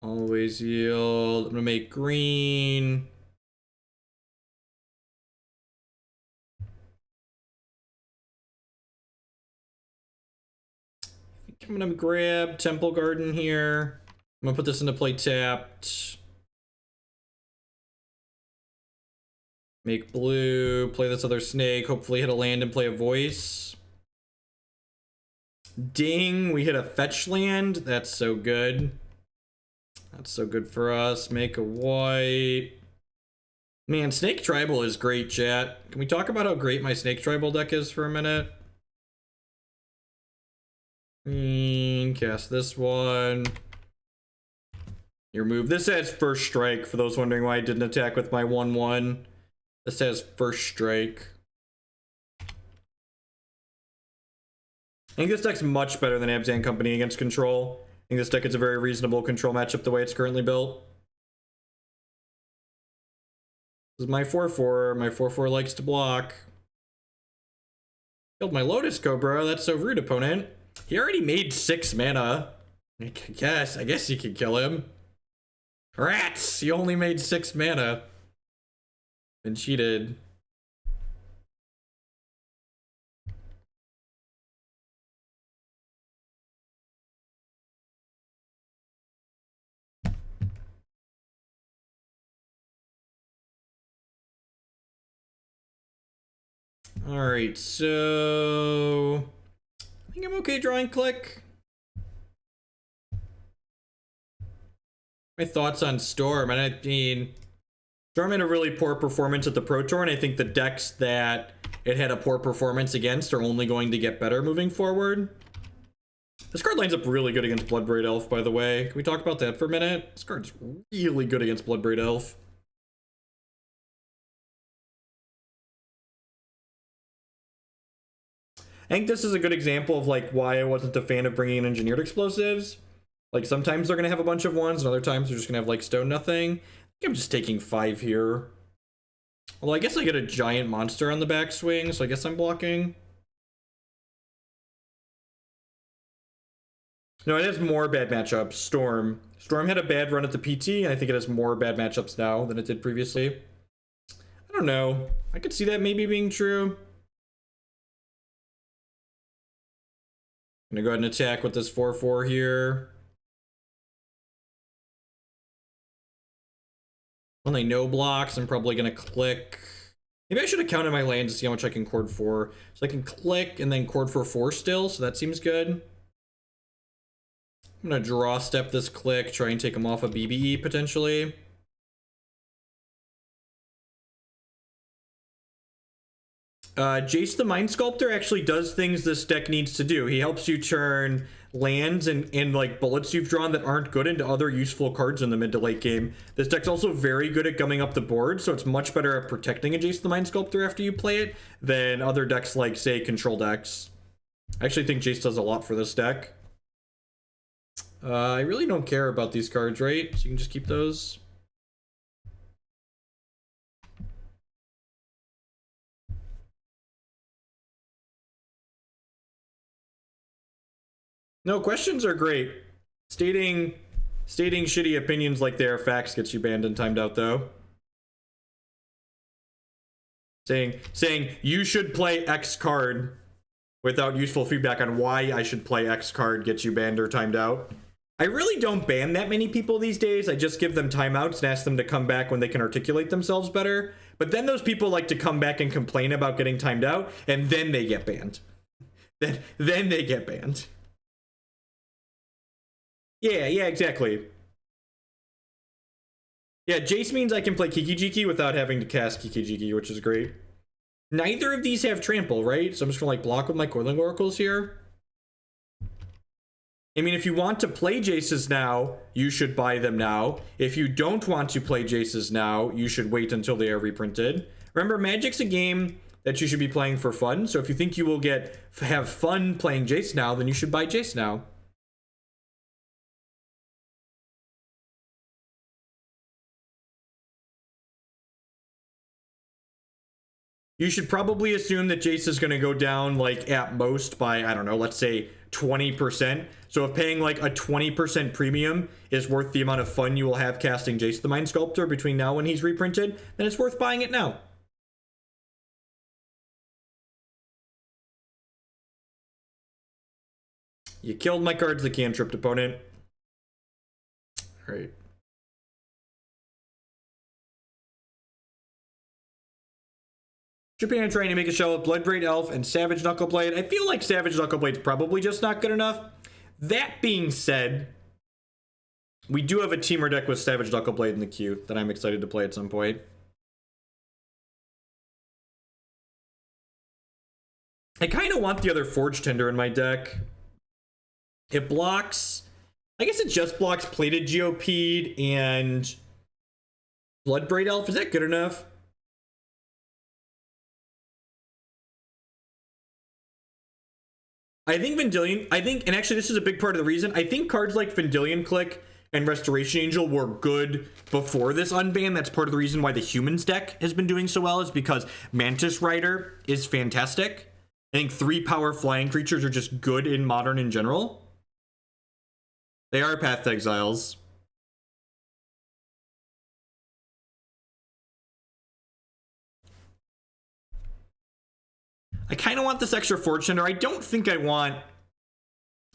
Always yield. I'm gonna make green. I think I'm gonna grab Temple Garden here. I'm gonna put this into play tapped. Make blue, play this other snake, hopefully hit a land and play a voice. Ding, we hit a fetch land. That's so good. That's so good for us. Make a white. Man, Snake Tribal is great, chat. Can we talk about how great my Snake Tribal deck is for a minute? Cast this one. Your move. This has first strike, for those wondering why I didn't attack with my 1/1. This has first strike. I think this deck's much better than Abzan Company against control. I think this deck is a very reasonable control matchup the way it's currently built. This is my 4/4. My 4/4 likes to block. Killed my Lotus Cobra. That's so rude, opponent. He already made 6 mana. I guess you can kill him. Rats! He only made 6 mana. Been cheated. Alright, so I think I'm okay drawing Clique. My thoughts on Storm, and I mean, Storm had a really poor performance at the Pro Tour, and I think the decks that it had a poor performance against are only going to get better moving forward. This card lines up really good against Bloodbraid Elf, by the way. Can we talk about that for a minute? This card's really good against Bloodbraid Elf. I think this is a good example of like why I wasn't a fan of bringing in engineered explosives. Like sometimes they're gonna have a bunch of ones, and other times they're just gonna have like stone nothing. I think I'm just taking 5 here. Although I guess I get a giant monster on the backswing, so I guess I'm blocking. No, it has more bad matchups. Storm had a bad run at the PT, and I think it has more bad matchups now than it did previously. I don't know. I could see that maybe being true. I'm gonna go ahead and attack with this 4/4 here. Only no blocks. I'm probably gonna click. Maybe I should have counted my lands to see how much I can chord for. So I can click and then chord for 4 still, so that seems good. I'm gonna draw step this click, try and take him off a BBE potentially. Jace the Mind Sculptor actually does things this deck needs to do. He helps you turn lands and like bullets you've drawn that aren't good into other useful cards in the mid to late game. This deck's also very good at gumming up the board, so it's much better at protecting a Jace the Mind Sculptor after you play it than other decks like, say, control decks. I actually think Jace does a lot for this deck. I really don't care about these cards, right? So you can just keep those. No, questions are great. Stating shitty opinions like they are facts gets you banned and timed out, though. Saying you should play X card without useful feedback on why I should play X card gets you banned or timed out. I really don't ban that many people these days. I just give them timeouts and ask them to come back when they can articulate themselves better. But then those people like to come back and complain about getting timed out, and then they get banned. Then they get banned. Yeah, exactly. Yeah, Jace means I can play Kiki-Jiki without having to cast Kiki-Jiki, which is great. Neither of these have trample, right? So I'm just gonna like block with my Coiling Oracles here. I mean, if you want to play Jaces now, you should buy them now. If you don't want to play Jaces now, you should wait until they are reprinted. Remember, Magic's a game that you should be playing for fun. So if you think you will have fun playing Jace now, then you should buy Jace now. You should probably assume that Jace is going to go down like at most by, I don't know, let's say 20%. So if paying like a 20% premium is worth the amount of fun you will have casting Jace the Mind Sculptor between now and he's reprinted, then it's worth buying it now. You killed my cards, the cantrip opponent. All right. Japan trying to make a shell with Bloodbraid Elf and Savage Knuckleblade. I feel like Savage Knuckleblade's probably just not good enough. That being said, We do have a Teamer deck with Savage Knuckleblade in the queue that I'm excited to play at some point. I kind of want the other Forge-Tender in my deck. It blocks... I guess it just blocks Plated Geopede and Bloodbraid Elf. Is that good enough? I think Vendilion... and actually this is a big part of the reason, I think cards like Vendilion Clique and Restoration Angel were good before this unban. That's part of the reason why the Humans deck has been doing so well, is because Mantis Rider is fantastic. I think 3-power flying creatures are just good in Modern in general. They are Path to Exiles. I kind of want this extra Forge-Tender. I don't think I want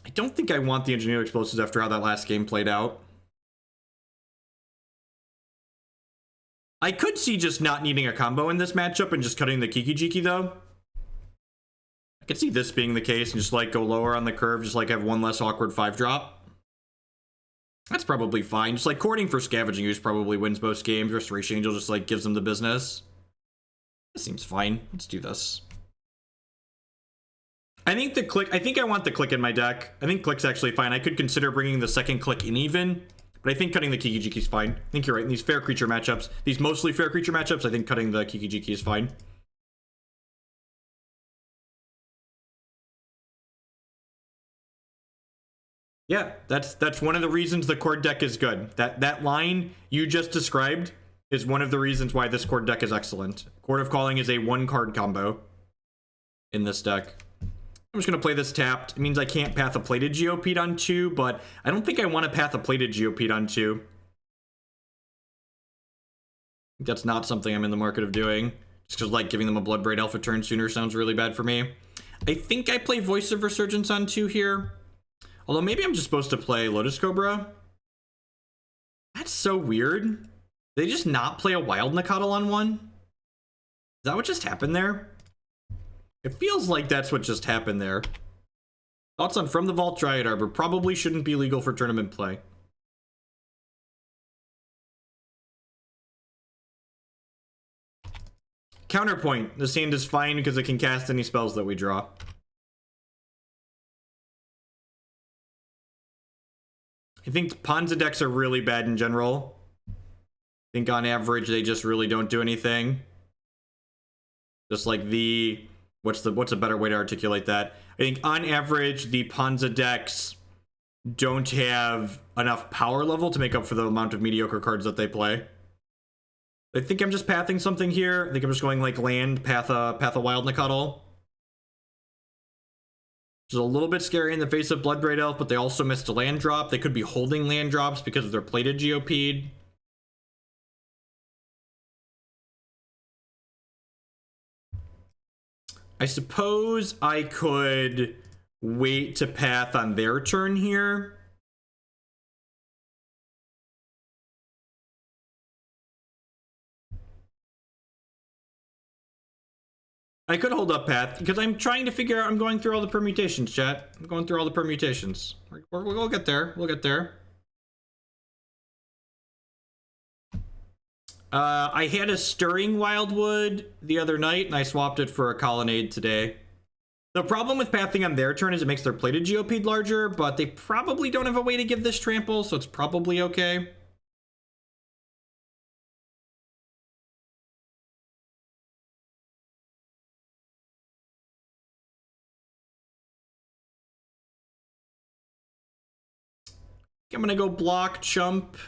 the Engineer Explosives after how that last game played out. I could see just not needing a combo in this matchup and just cutting the Kiki-Jiki though. I could see this being the case and just like go lower on the curve, just like have one less awkward 5-drop. That's probably fine. Just like courting for Scavenging Ooze probably wins most games. Restoration Angel just like gives them the business. This seems fine. Let's do this. I think the Clique, I think I want the Clique in my deck. I think Clique's actually fine. I could consider bringing the second Clique in even, but I think cutting the Kiki-Jiki is fine. I think you're right. In these fair creature matchups, these mostly fair creature matchups, I think cutting the Kiki-Jiki is fine. Yeah, that's one of the reasons the Chord deck is good. That line you just described is one of the reasons why this Chord deck is excellent. Chord of Calling is a 1-card combo in this deck. I'm just going to play this tapped. It means I can't path a Plated Geopede on 2, but I don't think I want to path a Plated Geopede on 2. That's not something I'm in the market of doing. Just because like giving them a Bloodbraid Elf a turn sooner sounds really bad for me. I think I play Voice of Resurgence on 2 here. Although maybe I'm just supposed to play Lotus Cobra. That's so weird. They just not play a Wild Nacatl on 1? Is that what just happened there? It feels like that's what just happened there. Thoughts on From the Vault Dryad Arbor. Probably shouldn't be legal for tournament play. Counterpoint. The Sand is fine because it can cast any spells that we draw. I think Ponza decks are really bad in general. I think on average they just really don't do anything. Just like the... What's a better way to articulate that? I think on average the Ponza decks don't have enough power level to make up for the amount of mediocre cards that they play. I think I'm just pathing something here. I think I'm just going like land, path a Wild Nacatl. Which is a little bit scary in the face of Bloodbraid Elf, but they also missed a land drop. They could be holding land drops because of their Plated Geopede. I suppose I could wait to path on their turn here. I could hold up path because I'm trying to figure out. I'm going through all the permutations, chat. I'm going through all the permutations. We'll get there. We'll get there. I had a Stirring Wildwood the other night, and I swapped it for a Colonnade today. The problem with pathing on their turn is it makes their Plated Geopede larger, but they probably don't have a way to give this trample, so it's probably okay. I'm gonna go block, chump.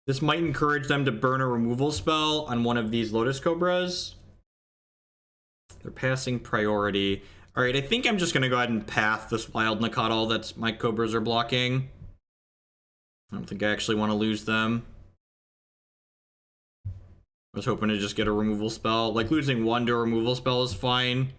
This might encourage them to burn a removal spell on one of these Lotus Cobras. They're passing priority. All right, I think I'm just gonna go ahead and path this Wild Nacatl that's my Cobras are blocking. I don't think I actually want to lose them. I was hoping to just get a removal spell. Like losing one to a removal spell is fine.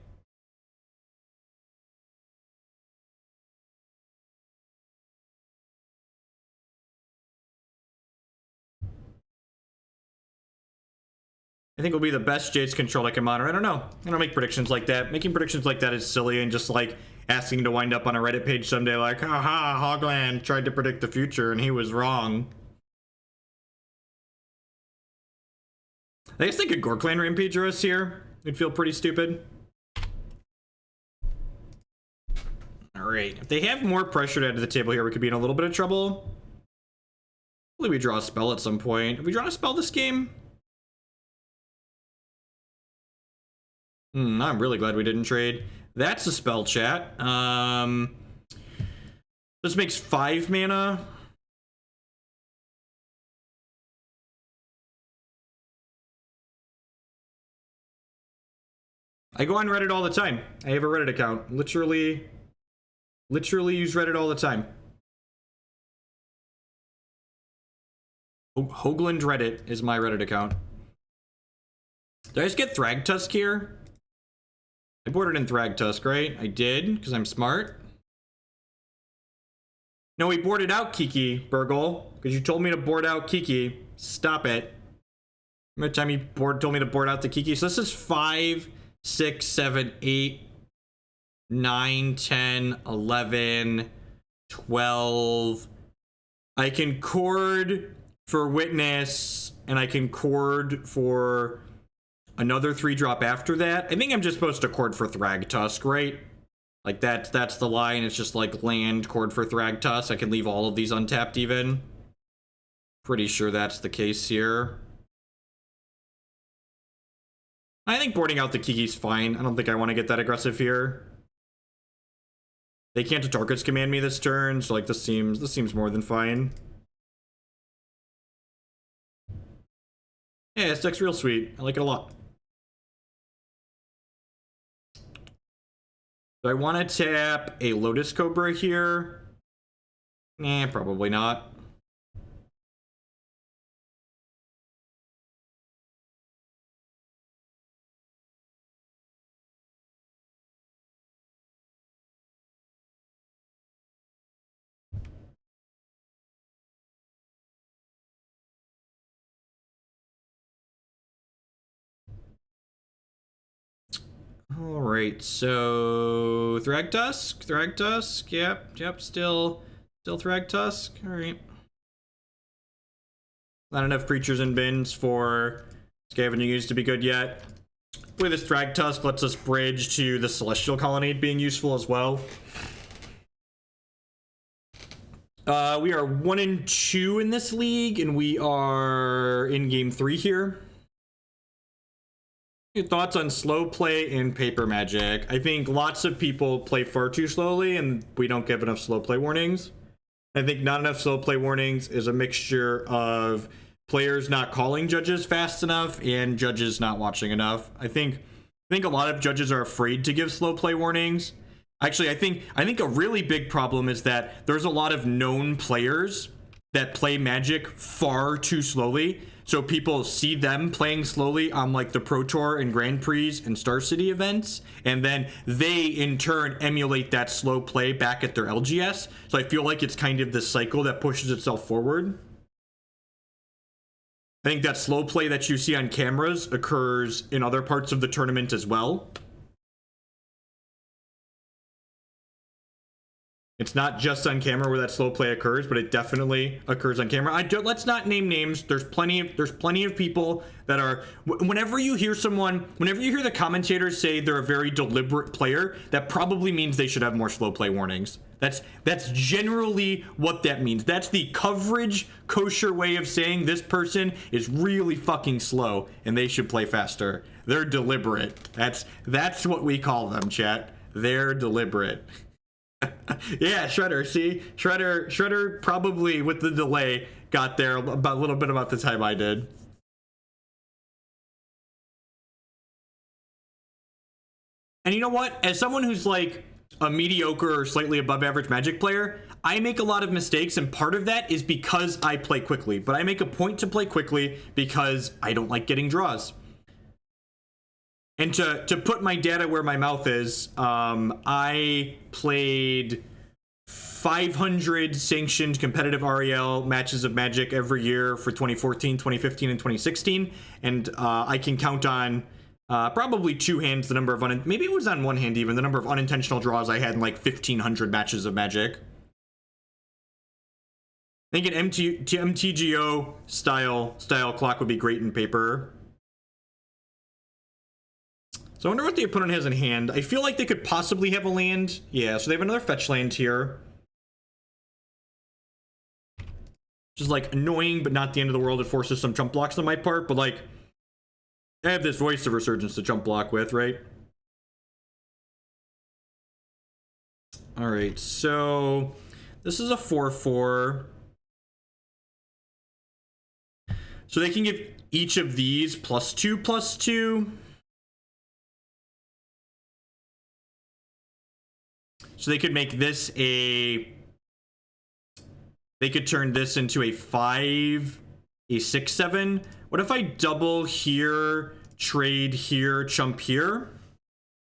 I think will be the best Jace control I can monitor. I don't know. I don't make predictions like that. Making predictions like that is silly and just like asking to wind up on a Reddit page someday like, haha, Hogland tried to predict the future and he was wrong. I guess they could Gorkland Rampager us here. It'd feel pretty stupid. Alright, if they have more pressure to add to the table here, we could be in a little bit of trouble. Hopefully we draw a spell at some point. Have we drawn a spell this game? I'm really glad we didn't trade. That's a spell, chat. This makes 5 mana. I go on Reddit all the time. I have a Reddit account. Literally use Reddit all the time. Hoagland Reddit is my Reddit account. Did I just get Thragtusk here? I boarded in Thragtusk, right? I did, because I'm smart. No, we boarded out Kiki, Burgle, because you told me to board out Kiki. Stop it. How much time you told me to board out the Kiki? So this is 5, 6, 7, 8, 9, 10, 11, 12. I can chord for Witness, and I can chord for another 3-drop after that. I think I'm just supposed to chord for Thragtusk, right? Like that's the line. It's just like land, chord for Thragtusk. I can leave all of these untapped even. Pretty sure that's the case here. I think boarding out the Kiki's fine. I don't think I want to get that aggressive here. They can't Tarkus command me this turn, so like this seems more than fine. Yeah, this deck's real sweet. I like it a lot. Do I want to tap a Lotus Cobra here? Probably not. All right, so Thragtusk, yep, still Thragtusk. All right. Not enough creatures in bins for Scavenging Ooze to be good yet. With this Thragtusk lets us bridge to the Celestial Colonnade being useful as well. We are 1-2 in this league, and we are in game 3 here. Your thoughts on slow play in Paper Magic? I think lots of people play far too slowly, and we don't give enough slow play warnings. I think not enough slow play warnings is a mixture of players not calling judges fast enough and judges not watching enough. I think a lot of judges are afraid to give slow play warnings. Actually, I think a really big problem is that there's a lot of known players that play Magic far too slowly. So people see them playing slowly on like the Pro Tour and Grand Prix and Star City events, and then they in turn emulate that slow play back at their LGS. So I feel like it's kind of this cycle that pushes itself forward. I think that slow play that you see on cameras occurs in other parts of the tournament as well. It's not just on camera where that slow play occurs, but it definitely occurs on camera. Let's not name names. There's plenty of people that are. Whenever you hear the commentators say they're a very deliberate player, that probably means they should have more slow play warnings. That's generally what that means. That's the coverage kosher way of saying this person is really fucking slow and they should play faster. They're deliberate. That's what we call them, chat. They're deliberate. Yeah, Shredder. See, Shredder probably with the delay got there about a little bit about the time I did. And you know what? As someone who's like a mediocre or slightly above average Magic player, I make a lot of mistakes, and part of that is because I play quickly. But I make a point to play quickly because I don't like getting draws. And to put my data where my mouth is, I played 500 sanctioned competitive REL matches of Magic every year for 2014, 2015, and 2016. And I can count on Probably 2 hands, the number of maybe it was on 1 hand even, the number of unintentional draws I had in like 1,500 matches of Magic. I think an MTGO style clock would be great in paper. So I wonder what the opponent has in hand. I feel like they could possibly have a land. Yeah, so they have another fetch land here. Which is like annoying, but not the end of the world. It forces some jump blocks on my part, but like I have this Voice of Resurgence to jump block with, right? All right, so this is a 4/4. So they can give each of these +2/+2. So they could make this they could turn this into a 5, a 6/7. What if I double here, trade here, chump here?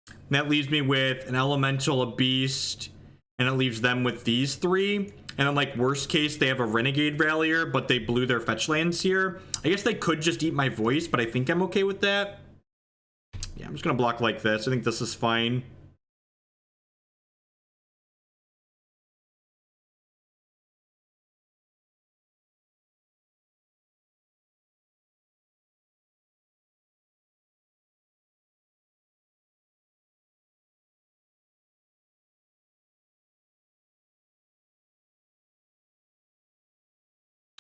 And that leaves me with an elemental, a beast, and it leaves them with these 3. And then, like, worst case, they have a Renegade Rallier, but they blew their fetch lands here. I guess they could just eat my voice, but I think I'm okay with that. Yeah, I'm just gonna block like this. I think this is fine.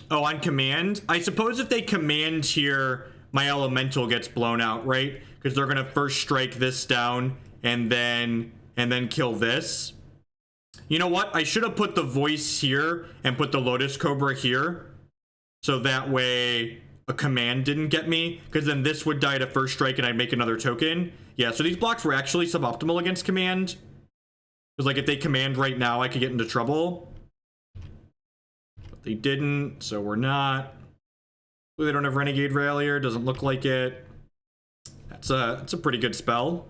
Oh, on command? I suppose if they command here, my elemental gets blown out, right? Because they're gonna first strike this down and then kill this. You know what? I should have put the voice here and put the Lotus Cobra here. So that way a command didn't get me. Because then this would die to first strike and I'd make another token. Yeah, so these blocks were actually suboptimal against command. Because like if they command right now, I could get into trouble. They didn't, so we're not. They don't have Renegade Rallier, doesn't look like it. That's a pretty good spell.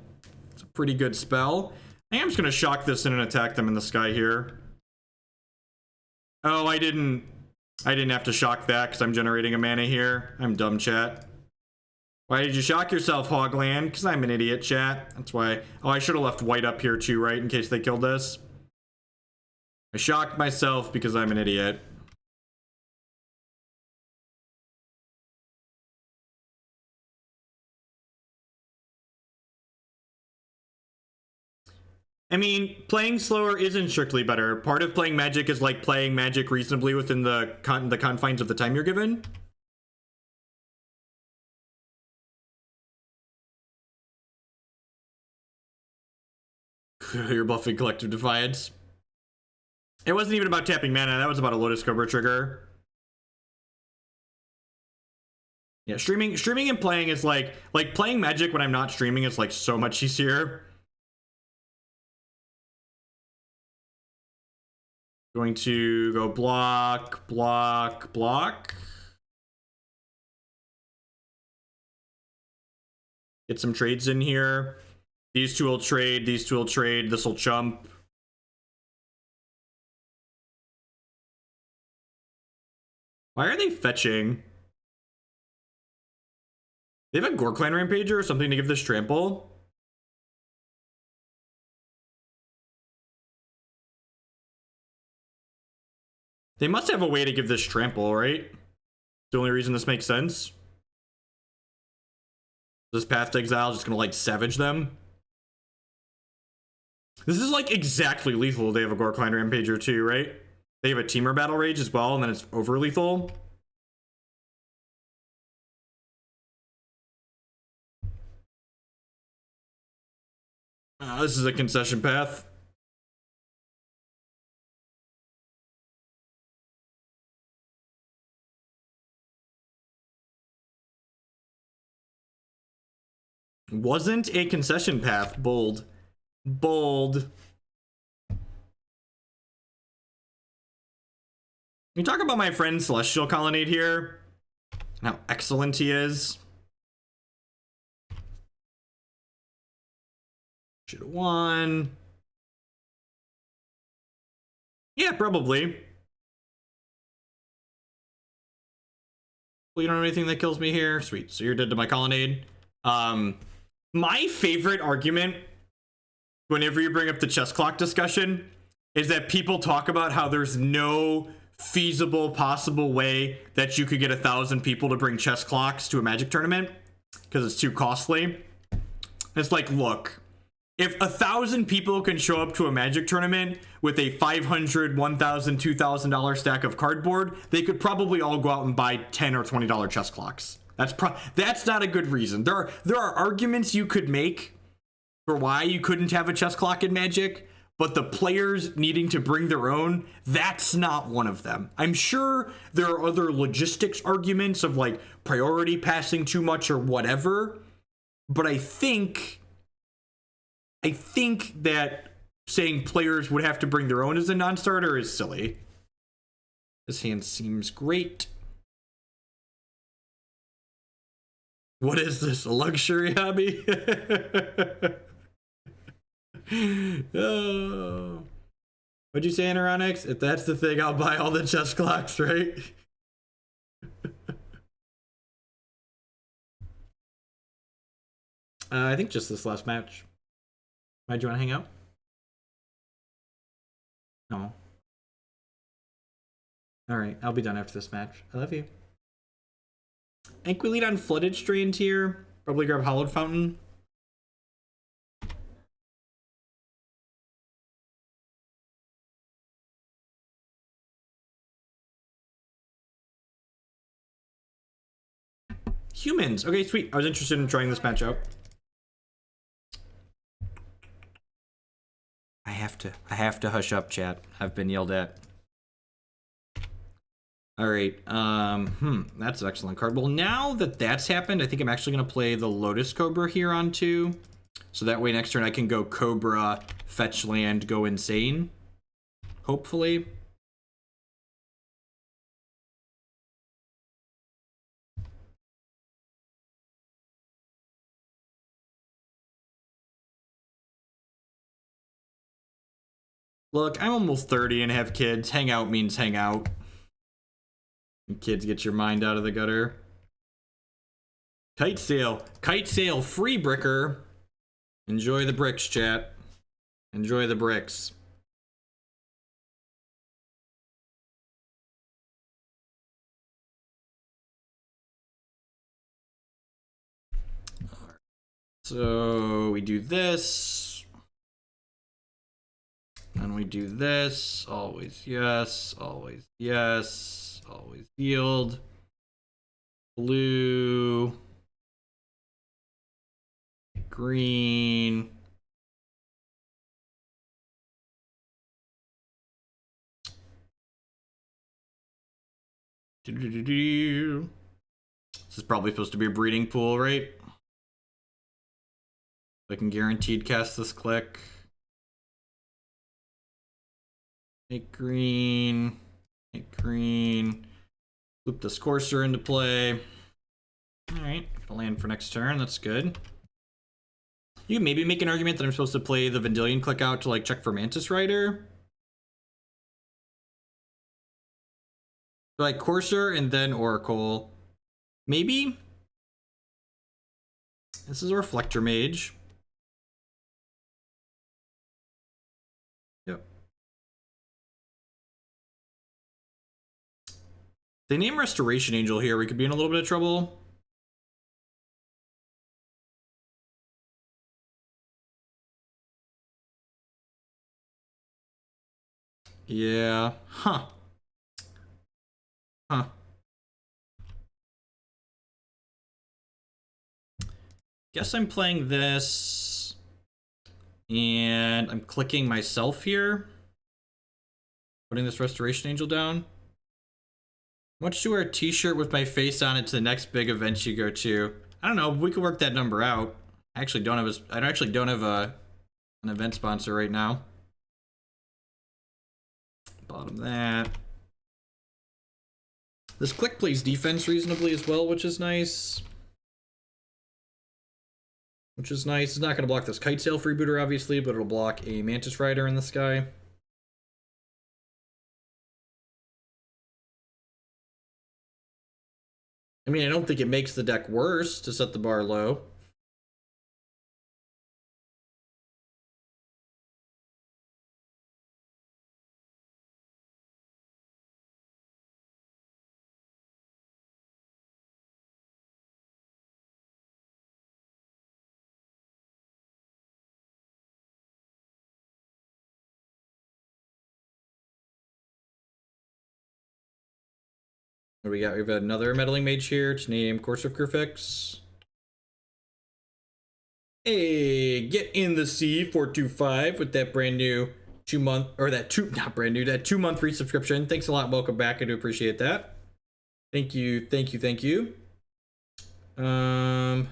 It's a pretty good spell. I am just gonna shock this in and attack them in the sky here. Oh, I didn't have to shock that because I'm generating a mana here. I'm dumb, chat. Why did you shock yourself, Hogland? Because I'm an idiot, chat. That's why. Oh, I should have left white up here too, right? In case they killed this. I shocked myself because I'm an idiot. I mean, playing slower isn't strictly better. Part of playing Magic is like playing Magic reasonably within the confines of the time you're given. You're buffing Collective Defiance. It wasn't even about tapping mana. That was about a Lotus Cobra trigger. Yeah, streaming and playing is like playing Magic when I'm not streaming is like so much easier. Going to go block, block, block. Get some trades in here. These two will trade, these two will trade, this will chump. Why are they fetching? They have a Gorkline Rampager or something to give this trample? They must have a way to give this trample, right? The only reason this makes sense. This Path to Exile is just gonna like savage them. This is like exactly lethal. They have a Gorkline Rampager too, right? They have a Teamer Battle Rage as well, and then it's over lethal. This is a concession path. Wasn't a concession path. Bold. Bold. We talk about my friend Celestial Colonnade here. And how excellent he is. Should have won. Yeah, probably. Well, you don't have anything that kills me here? Sweet. So you're dead to my Colonnade. My favorite argument whenever you bring up the chess clock discussion is that people talk about how there's no feasible possible way that you could get 1,000 people to bring chess clocks to a Magic tournament because it's too costly. It's like, look, if 1,000 people can show up to a Magic tournament with a $500, $1,000, $2,000 stack of cardboard, they could probably all go out and buy $10 or $20 chess clocks. That's not a good reason. There are arguments you could make for why you couldn't have a chess clock in Magic, but the players needing to bring their own, that's not one of them. I'm sure there are other logistics arguments of like priority passing too much or whatever, but I think that saying players would have to bring their own as a non-starter is silly. This hand seems great. What is this, a luxury hobby? Oh. What'd you say, Anoronics? If that's the thing, I'll buy all the chess clocks, right? I think just this last match. Why'd you want to hang out? No. Alright, I'll be done after this match. I love you. I think we lead on Flooded Strand here. Probably grab Hallowed Fountain. Humans. Okay, sweet. I was interested in trying this match out. I have to hush up, chat. I've been yelled at. All right. That's an excellent card. Well, now that that's happened, I think I'm actually going to play the Lotus Cobra here on 2. So that way next turn I can go Cobra, fetch land, go insane. Hopefully. Look, I'm almost 30 and have kids. Hang out means hang out. Kids, get your mind out of the gutter. Kite sail, free bricker. Enjoy the bricks, chat. Enjoy the bricks. So we do this. And we do this. Always yes, always yes, always yield. Blue. Green. This is probably supposed to be a breeding pool, right? I can guaranteed cast this click. Make green. Make green. Loop this Courser into play. Alright, land for next turn. That's good. You can maybe make an argument that I'm supposed to play the Vendilion Clique out to like check for Mantis Rider. So like Courser and then Oracle. Maybe? This is a Reflector Mage. Yep. They name Restoration Angel here. We could be in a little bit of trouble. Yeah. Huh. Huh. Guess I'm playing this. And I'm clicking myself here. Putting this Restoration Angel down. Why don't you wear a t-shirt with my face on it to the next big event you go to? I don't know. We could work that number out. I actually don't have an event sponsor right now. Bottom that. This click plays defense reasonably as well, which is nice. Which is nice. It's not going to block this Kite Sail Freebooter, obviously, but it'll block a Mantis Rider in the sky. I mean, I don't think it makes the deck worse to set the bar low. What do we got? We have another Meddling Mage here. It's named Courser of Kruphix. Hey, get in the sea 425 with that brand new 2-month, or that not brand new, that 2-month free subscription. Thanks a lot. Welcome back. I do appreciate that. Thank you. Thank you. Thank you. Probably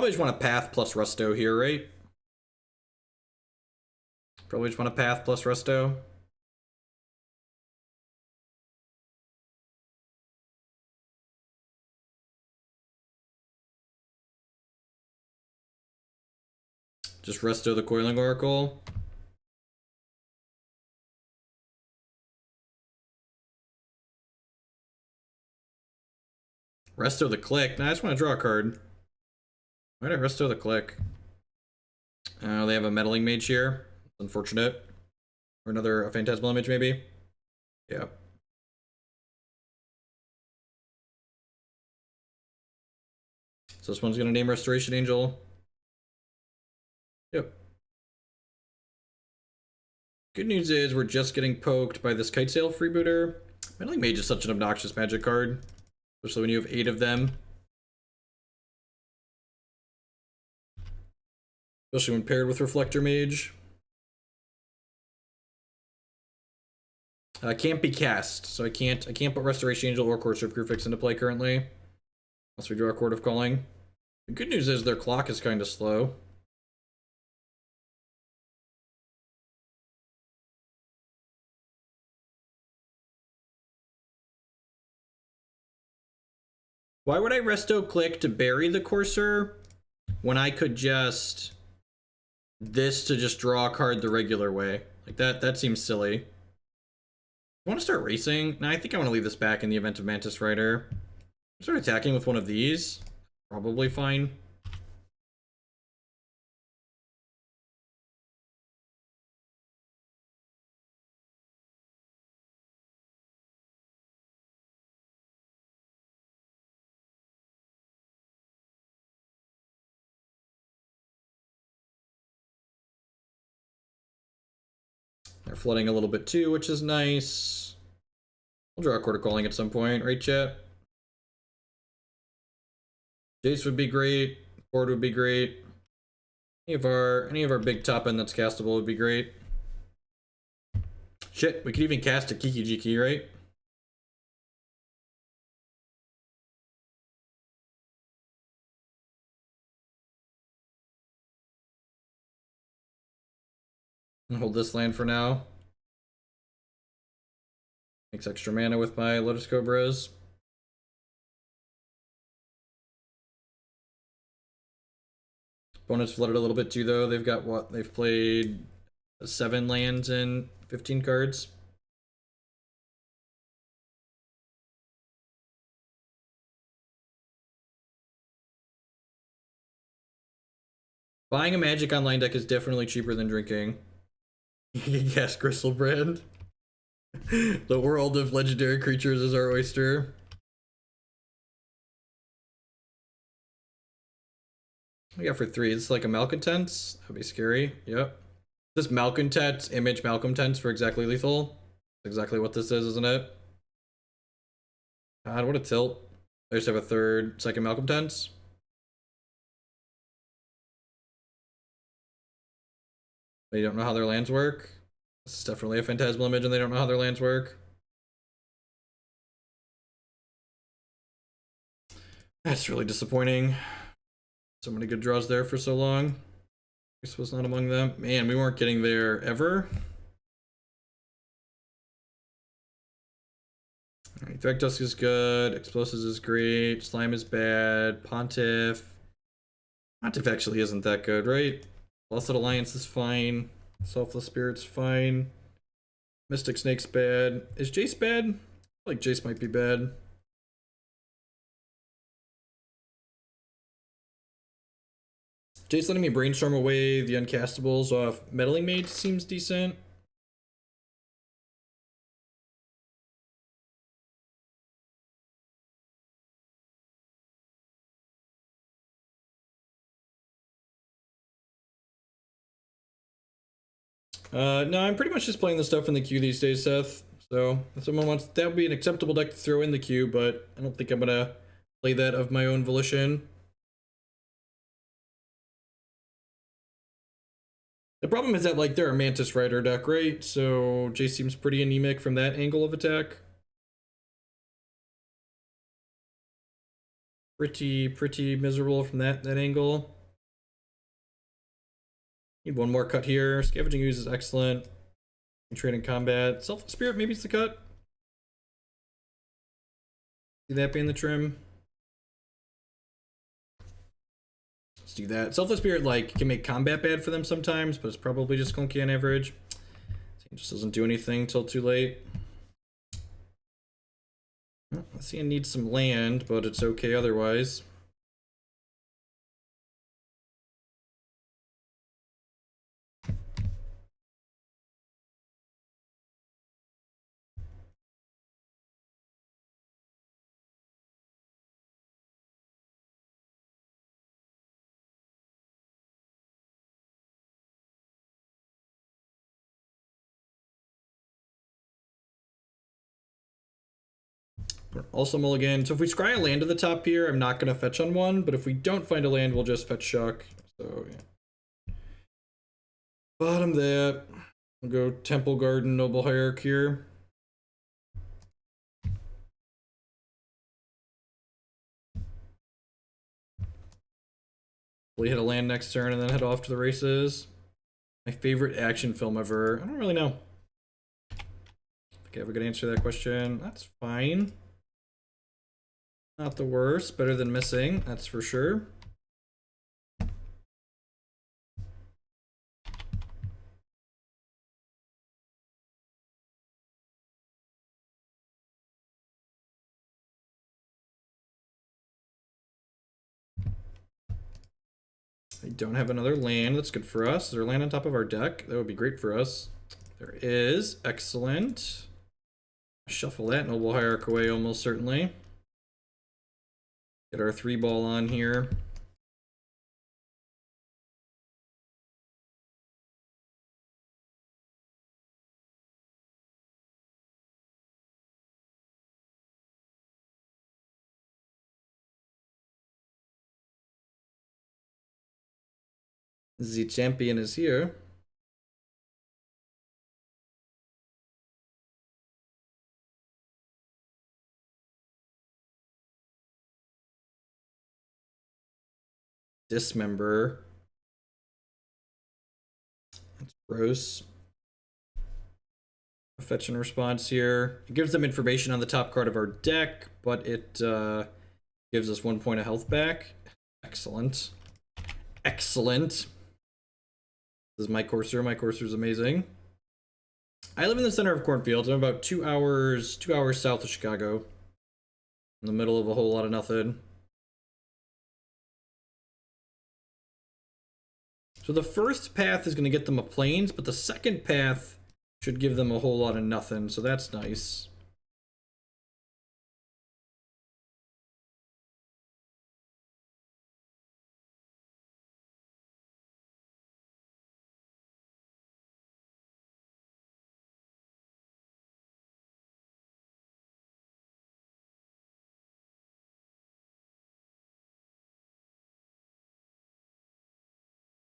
just want a path plus Resto here, right? Probably just want a path plus Resto. Just Resto the Coiling Oracle. Resto the Clique. Nah, I just want to draw a card. Why did I Resto the Clique? Oh, they have a Meddling Mage here. Unfortunate. Or another Phantasmal Image, maybe? Yeah. So this one's going to name Restoration Angel. Yep. Good news is we're just getting poked by this Kitesail freebooter. Meddling Mage is such an obnoxious magic card. Especially when you have 8 of them. Especially when paired with Reflector Mage. Can't be cast, so I can't put Restoration Angel or Courser of Kruphix into play currently. Unless we draw a Chord of Calling. The good news is their clock is kind of slow. Why would I Resto Clique to bury the Courser when I could just this to just draw a card the regular way? Like that seems silly. I want to start racing. No, I think I want to leave this back in the event of Mantis Rider. Start attacking with one of these. Probably fine. They're flooding a little bit too, which is nice. We'll draw a Chord of Calling at some point, right, chat? Jace would be great. Chord would be great. Any of our big top end that's castable would be great. Shit, we could even cast a Kiki-Jiki, right? I'll hold this land for now. Makes extra mana with my Lotus Cobras. Opponents flooded a little bit too, though. They've got what? They've played 7 lands and 15 cards. Buying a Magic Online deck is definitely cheaper than drinking. Yes, Crystal Brand. The world of legendary creatures is our oyster. We got for 3. It's like a Malcontents. That'd be scary. Yep. This Malcontents, image Malcontents for exactly lethal. That's exactly what this is, isn't it? God, what a tilt. I just have a second Malcontents. They don't know how their lands work. This is definitely a Phantasmal Image and they don't know how their lands work. That's really disappointing. So many good draws there for so long. This was not among them. Man, we weren't getting there ever. Alright, Thragtusk is good. Explosives is great. Slime is bad. Pontiff. Pontiff actually isn't that good, right? Blessed Alliance is fine. Selfless Spirit's fine. Mystic Snake's bad. Is Jace bad? I feel like Jace might be bad. Jace letting me brainstorm away the uncastables off Meddling Mage seems decent. No, I'm pretty much just playing the stuff in the queue these days, Seth. So if someone wants, that would be an acceptable deck to throw in the queue, but I don't think I'm gonna play that of my own volition. The problem is that, like, they're a Mantis Rider deck, right? So Jace seems pretty anemic from that angle of attack. Pretty miserable from that angle. Need one more cut here. Scavenging Ooze is excellent. Trade in combat. Selfless Spirit, maybe it's the cut. See that being the trim. Let's do that. Selfless Spirit, like, can make combat bad for them sometimes, but it's probably just clunky on average. It just doesn't do anything till too late. Well, I see I need some land, but it's okay otherwise. Also mulligan. So if we scry a land to the top here, I'm not going to fetch on one, but if we don't find a land, we'll just fetch Shock. So, yeah. Bottom that. We'll go Temple Garden, Noble Hierarch here. We hit a land next turn and then head off to the races. My favorite action film ever. I don't really know. I think I have a good answer to that question. That's fine. Not the worst. Better than missing, that's for sure. I don't have another land. That's good for us. Is there a land on top of our deck? That would be great for us. There is. Excellent. Shuffle that Noble Hierarch away almost certainly. Get our 3-ball on here. The champion is here. Dismember. That's gross. Fetch and response here. It gives them information on the top card of our deck, but it gives us 1 point of health back. Excellent. Excellent. This is my Courser. My Courser is amazing. I live in the center of cornfields. I'm about 2 hours south of Chicago. In the middle of a whole lot of nothing. So the first path is going to get them a plains, but the second path should give them a whole lot of nothing, so that's nice.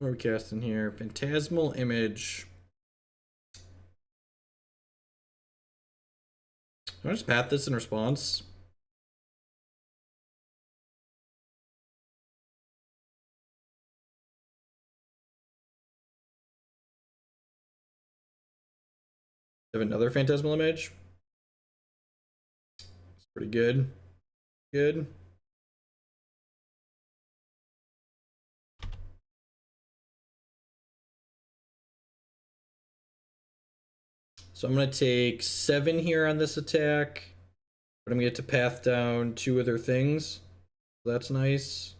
What are we casting here? Phantasmal Image. Can I just path this in response? Have another Phantasmal Image. It's pretty good. Good. So I'm going to take 7 here on this attack, but I'm going to get to path down 2 other things. That's nice.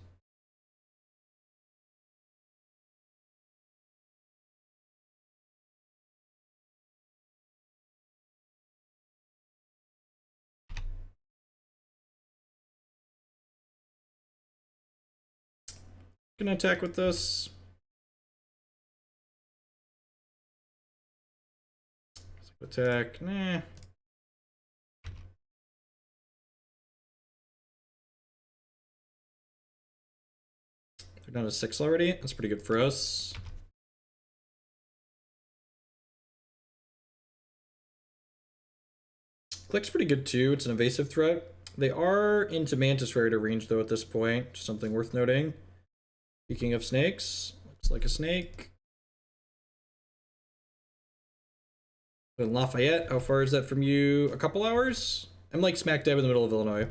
Can I attack with this? Attack, nah. They're down to 6 already. That's pretty good for us. Clique's pretty good too. It's an evasive threat. They are into Mantis Rider range though at this point. Just something worth noting. Speaking of snakes, looks like a snake. In Lafayette, how far is that from you? A couple hours? I'm like smack dab in the middle of Illinois.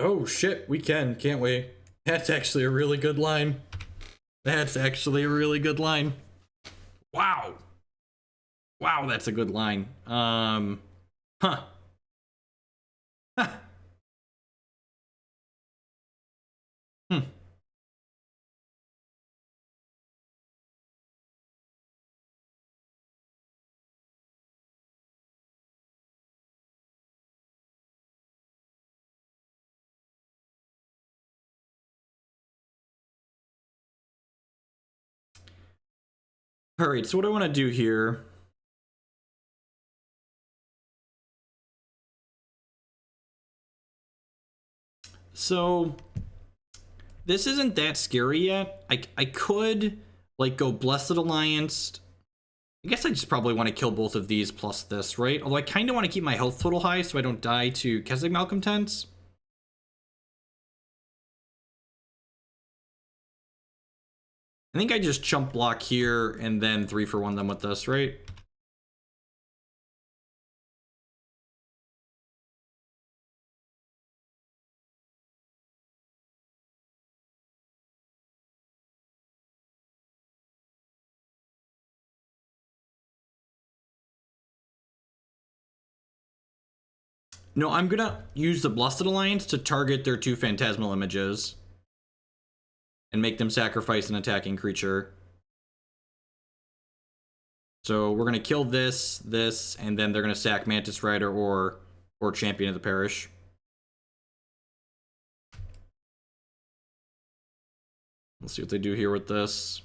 Oh shit, we can, can't we? That's actually a really good line. That's actually a really good line. Wow. Wow, that's a good line. Huh. Huh. Hmm. All right, so what I want to do here. So this isn't that scary yet. I could like go Blessed Alliance. I guess I just probably want to kill both of these plus this, right? Although I kind of want to keep my health total high so I don't die to Keswick Malcontents. I think I just chump block here and then 3-for-1 them with this, right? No, I'm gonna use the Blessed Alliance to target their 2 Phantasmal Images and make them sacrifice an attacking creature. So we're gonna kill this, and then they're gonna sack Mantis Rider or Champion of the Parish. Let's see what they do here with this.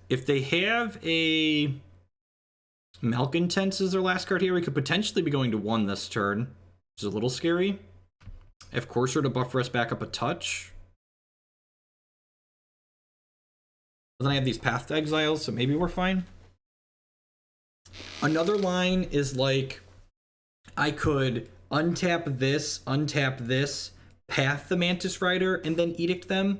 If they have a Malcontents as their last card here, we could potentially be going to 1 this turn, which is a little scary. I have Courser to buffer us back up a touch. But then I have these Path to Exiles, so maybe we're fine. Another line is like, I could untap this, path the Mantis Rider, and then Edict them.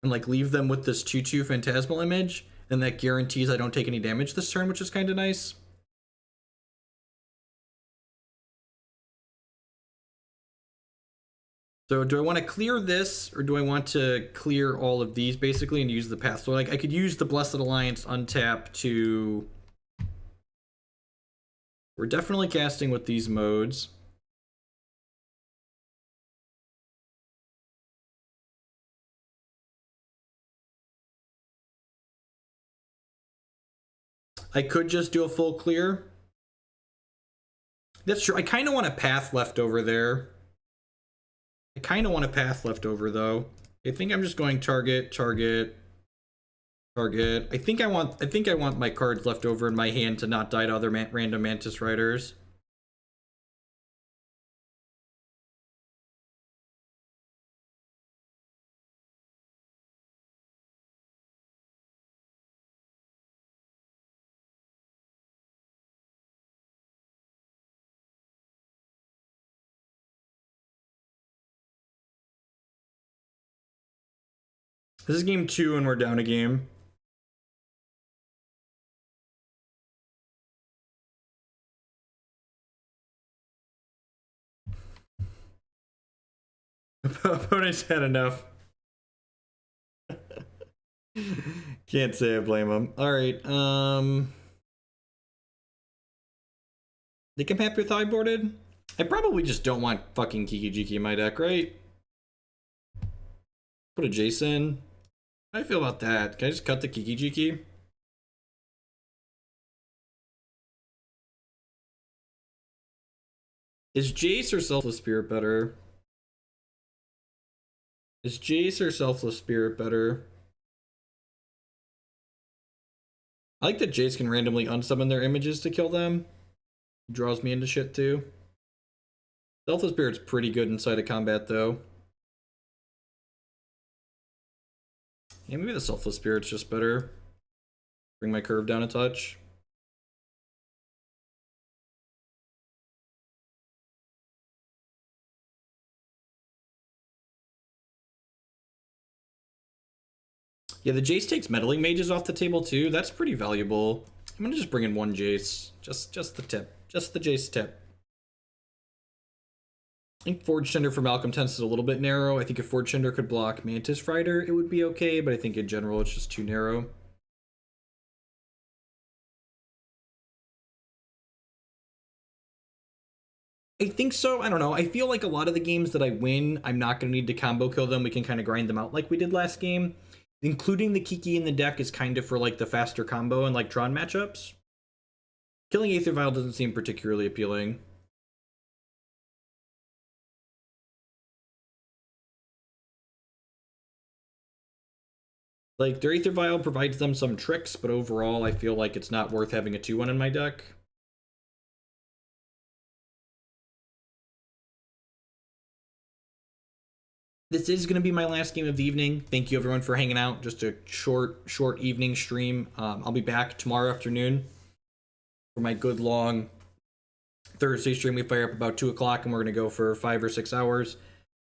And like leave them with this 2/2 Phantasmal Image, and that guarantees I don't take any damage this turn, which is kind of nice. So do I want to clear this, or do I want to clear all of these basically and use the path? So like I could use the Blessed Alliance untap to... We're definitely casting with these modes. I could just do a full clear. That's true. I kind of want a path left over there. I kind of want a path left over though. I think I'm just going target, target, target. I think I want my cards left over in my hand to not die to other random Mantis Riders. This is game 2 and we're down a game. Opponent's had enough. Can't say I blame them. Alright, they can map your thigh boarded? I probably just don't want fucking Kiki-Jiki in my deck, right? Put a Jace in. How do I feel about that? Can I just cut the Kiki-Jiki? Is Jace or Selfless Spirit better? Is Jace or Selfless Spirit better? I like that Jace can randomly unsummon their images to kill them. Draws me into shit too. Selfless Spirit's pretty good inside of combat though. Yeah, maybe the Selfless Spirit's just better. Bring my curve down a touch. Yeah, the Jace takes meddling mages off the table too. That's pretty valuable. I'm gonna just bring in one Jace. Just the tip. Just the Jace tip. I think Forge-Tender for Malcontents is a little bit narrow. I think if Forge-Tender could block Mantis Rider, it would be okay, but I think in general it's just too narrow. I think so. I don't know. I feel like a lot of the games that I win, I'm not going to need to combo kill them. We can kind of grind them out like we did last game. Including the Kiki in the deck is kind of for like the faster combo and like Tron matchups. Killing Aether Vial doesn't seem particularly appealing. Like, their Aether Vial provides them some tricks, but overall I feel like it's not worth having a 2-1 in my deck. This is going to be my last game of the evening. Thank you everyone for hanging out. Just a short evening stream. I'll be back tomorrow afternoon for my good long Thursday stream. We fire up about 2 o'clock and we're going to go for 5 or 6 hours.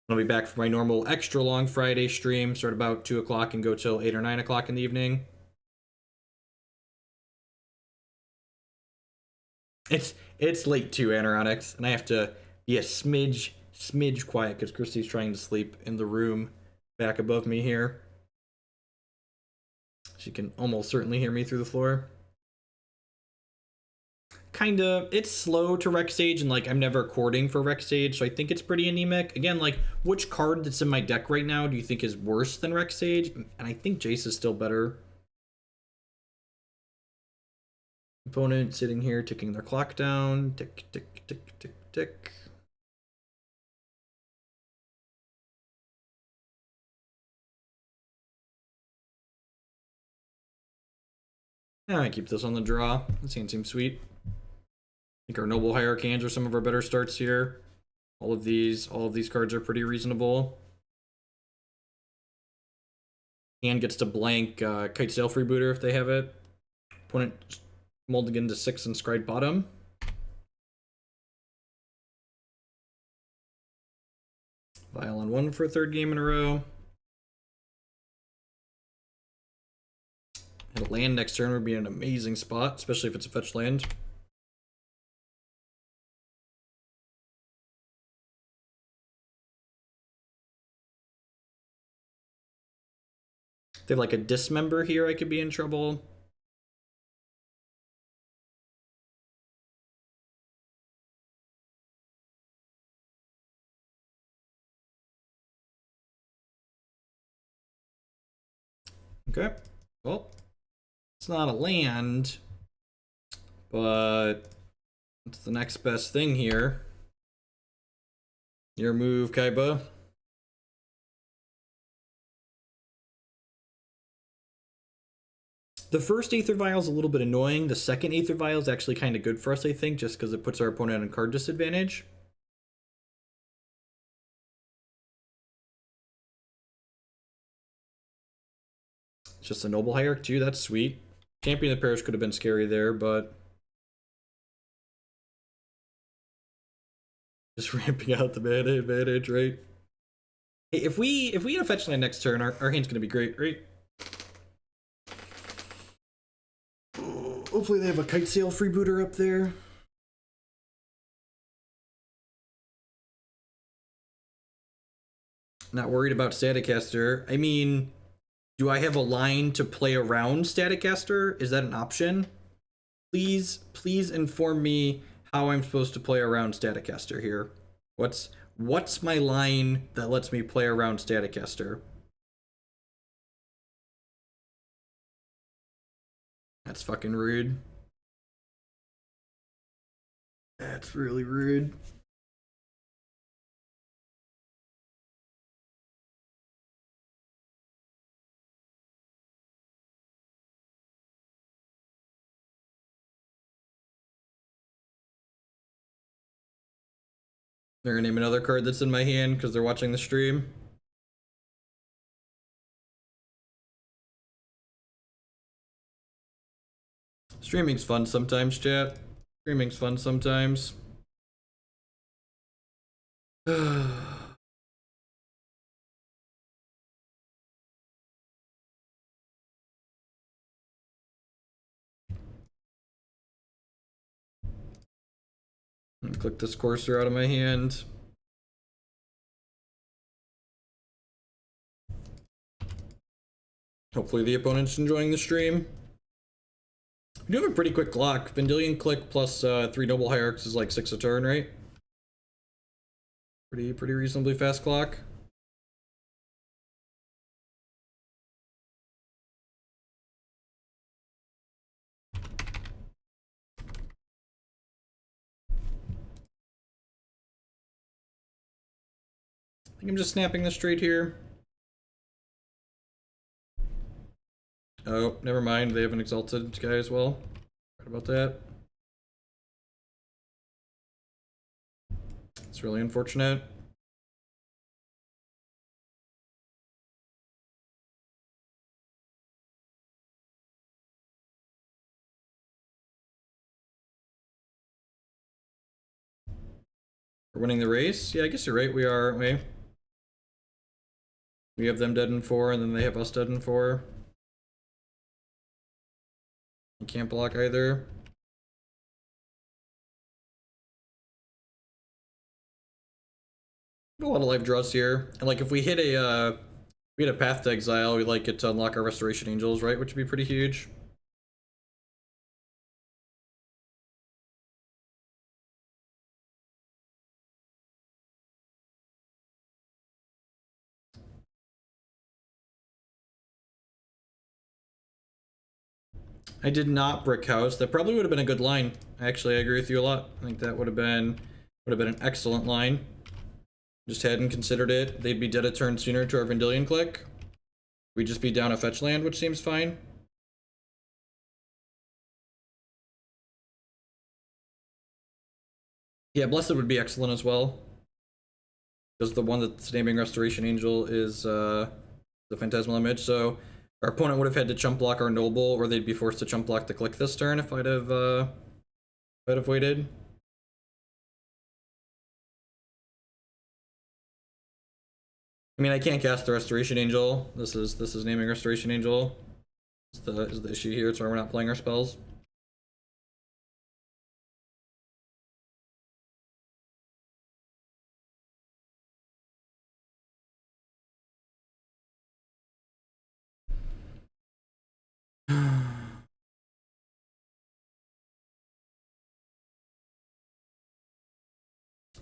I'll be back for my normal extra long Friday stream, start about 2 o'clock and go till 8 or 9 o'clock in the evening. It's late too, Anoronics, and I have to be a smidge quiet because Christy's trying to sleep in the room back above me here. She can almost certainly hear me through the floor. Kinda, it's slow to Rec Sage, and like I'm never courting for Rec Sage, so I think it's pretty anemic. Again, like which card that's in my deck right now do you think is worse than Rec Sage? And I think Jace is still better. Opponent sitting here ticking their clock down. Tick, tick, tick, tick, tick. Yeah, I keep this on the draw. This hand seems sweet. I think our Noble Hierarch hands are some of our better starts here. All of these cards are pretty reasonable. Hand gets to blank Kitesail Freebooter if they have it. Opponent Mulligan to 6 and Scryed bottom. Vial on 1 for a 3rd game in a row. And a land next turn would be an amazing spot, especially if it's a fetch land. If they have like a Dismember here, I could be in trouble. Okay, well, it's not a land, but it's the next best thing here. Your move, Kaiba. The first Aether Vial is a little bit annoying. The second Aether Vial is actually kind of good for us, I think, just because it puts our opponent at a card disadvantage. It's just a Noble Hierarch too, that's sweet. Champion of the Parish could have been scary there, but just ramping out the mana advantage, right? Hey, if we get a fetch land next turn, our hand's gonna be great, right? Hopefully they have a Kitesail Freebooter up there. Not worried about Staticaster. I mean, do I have a line to play around Staticaster? Is that an option? Please inform me how I'm supposed to play around Staticaster here. What's my line that lets me play around Staticaster? That's fucking rude. That's really rude. They're gonna name another card that's in my hand because they're watching the stream. Streaming's fun sometimes, chat. Streaming's fun sometimes. Click this Courser out of my hand. Hopefully the opponent's enjoying the stream. We do have a pretty quick clock. Vendilion Clique plus 3 Noble Hierarchs is like 6 a turn, right? Pretty reasonably fast clock. I think I'm just snapping this straight here. Oh, never mind. They have an Exalted guy as well. Right about that. It's really unfortunate. We're winning the race? Yeah, I guess you're right. We are, aren't we? We have them dead in 4, and then they have us dead in 4. You can't block either. A lot of life draws here. And like if we hit a Path to Exile, we like get to unlock our Restoration Angels, right? Which would be pretty huge. I did not brick house. That probably would have been a good line. Actually, I agree with you a lot. I think that would have been an excellent line. Just hadn't considered it. They'd be dead a turn sooner to our Vendilion Clique. We'd just be down a fetch land, which seems fine. Yeah, Blessed would be excellent as well. Because the one that's naming Restoration Angel is the Phantasmal Image, so our opponent would have had to chump block our Noble, or they'd be forced to chump block the Clique this turn if I'd have waited. I mean, I can't cast the Restoration Angel. This is naming Restoration Angel. Is the issue here? It's why we're not playing our spells.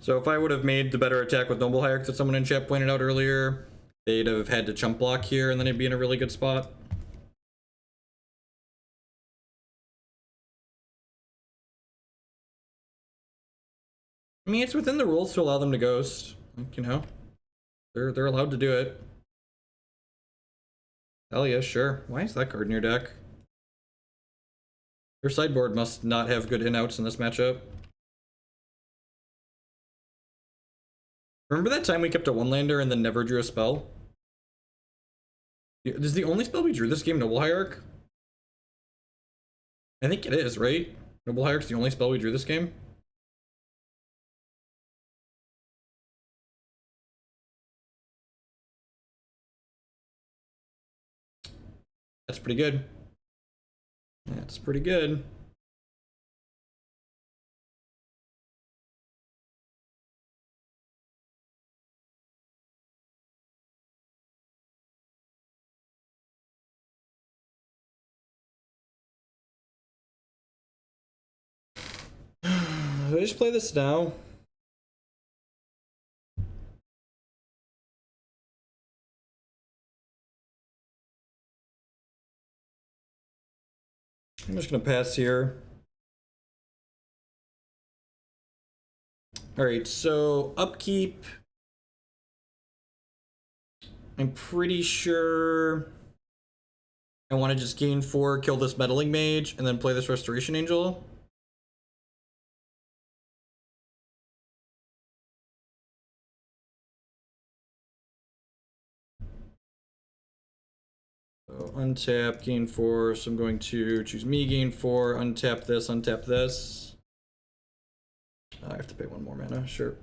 So if I would have made the better attack with Noble Hierarch that someone in chat pointed out earlier, they'd have had to chump block here, and then it'd be in a really good spot. I mean, it's within the rules to allow them to ghost. Like, you know, they're allowed to do it. Hell yeah, sure. Why is that card in your deck? Your sideboard must not have good in-outs in this matchup. Remember that time we kept a one-lander and then never drew a spell? Is the only spell we drew this game Noble Hierarch? I think it is, right? Noble Hierarch's the only spell we drew this game? That's pretty good. That's pretty good. Do I just play this now? I'm just gonna pass here. Alright, so upkeep. I'm pretty sure I want to just gain 4, kill this Meddling Mage, and then play this Restoration Angel. untap, gain 4. So I'm going to choose me, gain 4, untap this, untap this. I have to pay 1 more mana, sure.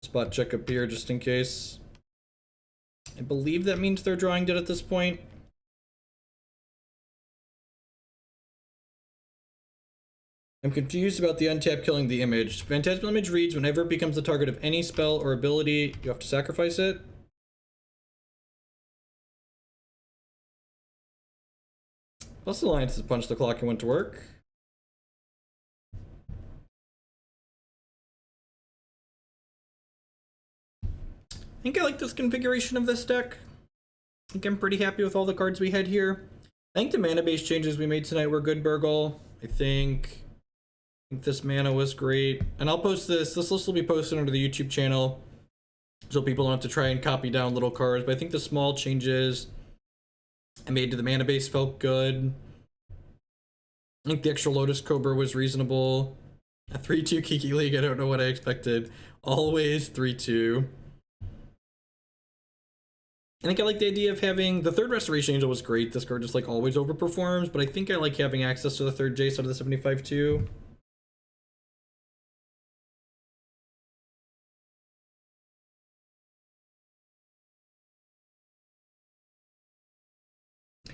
Spot check up here just in case. I believe that means they're drawing dead at this point. I'm confused about the untap killing the image. Phantasmal image reads, whenever it becomes the target of any spell or ability, you have to sacrifice it. Plus Alliance has punched the clock and went to work. I think I like this configuration of this deck. I think I'm pretty happy with all the cards we had here. I think the mana base changes we made tonight were good, Burgle. I think this mana was great. And I'll post this. This list will be posted under the YouTube channel, so people don't have to try and copy down little cards. But I think the small changes I made to the mana base felt good. I think the extra Lotus Cobra was reasonable. A 3-2 Kiki League, I don't know what I expected. Always 3-2. I think I like the idea of having the third Restoration Angel was great. This card just like always overperforms, but I think I like having access to the third Jace out of the 75 too.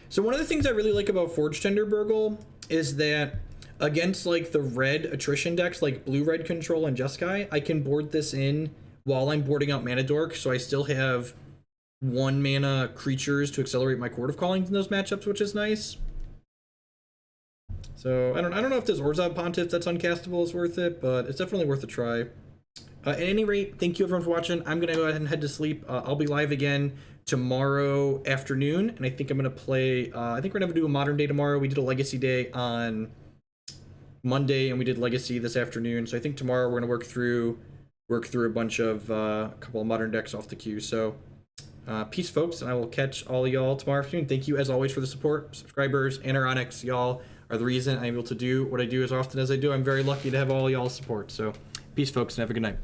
So one of the things I really like about Forge-Tender, Burgle, is that against like the red attrition decks like blue-red control and Jeskai, I can board this in while I'm boarding out Mana Dork, so I still have 1 mana creatures to accelerate my Chord of Calling in those matchups, which is nice. So I don't know if this Orzhov Pontiff that's uncastable is worth it, but it's definitely worth a try. At any rate, thank you everyone for watching. I'm gonna go ahead and head to sleep. I'll be live again tomorrow afternoon, and I think I'm gonna play. I think we're gonna do a modern day tomorrow. We did a legacy day on Monday, and we did legacy this afternoon. So I think tomorrow we're gonna work through a bunch of a couple of modern decks off the queue. So. Peace, folks, and I will catch all y'all tomorrow afternoon. Thank you, as always, for the support. Subscribers, Anoronics, y'all are the reason I'm able to do what I do as often as I do. I'm very lucky to have all y'all's support. So, peace, folks, and have a good night.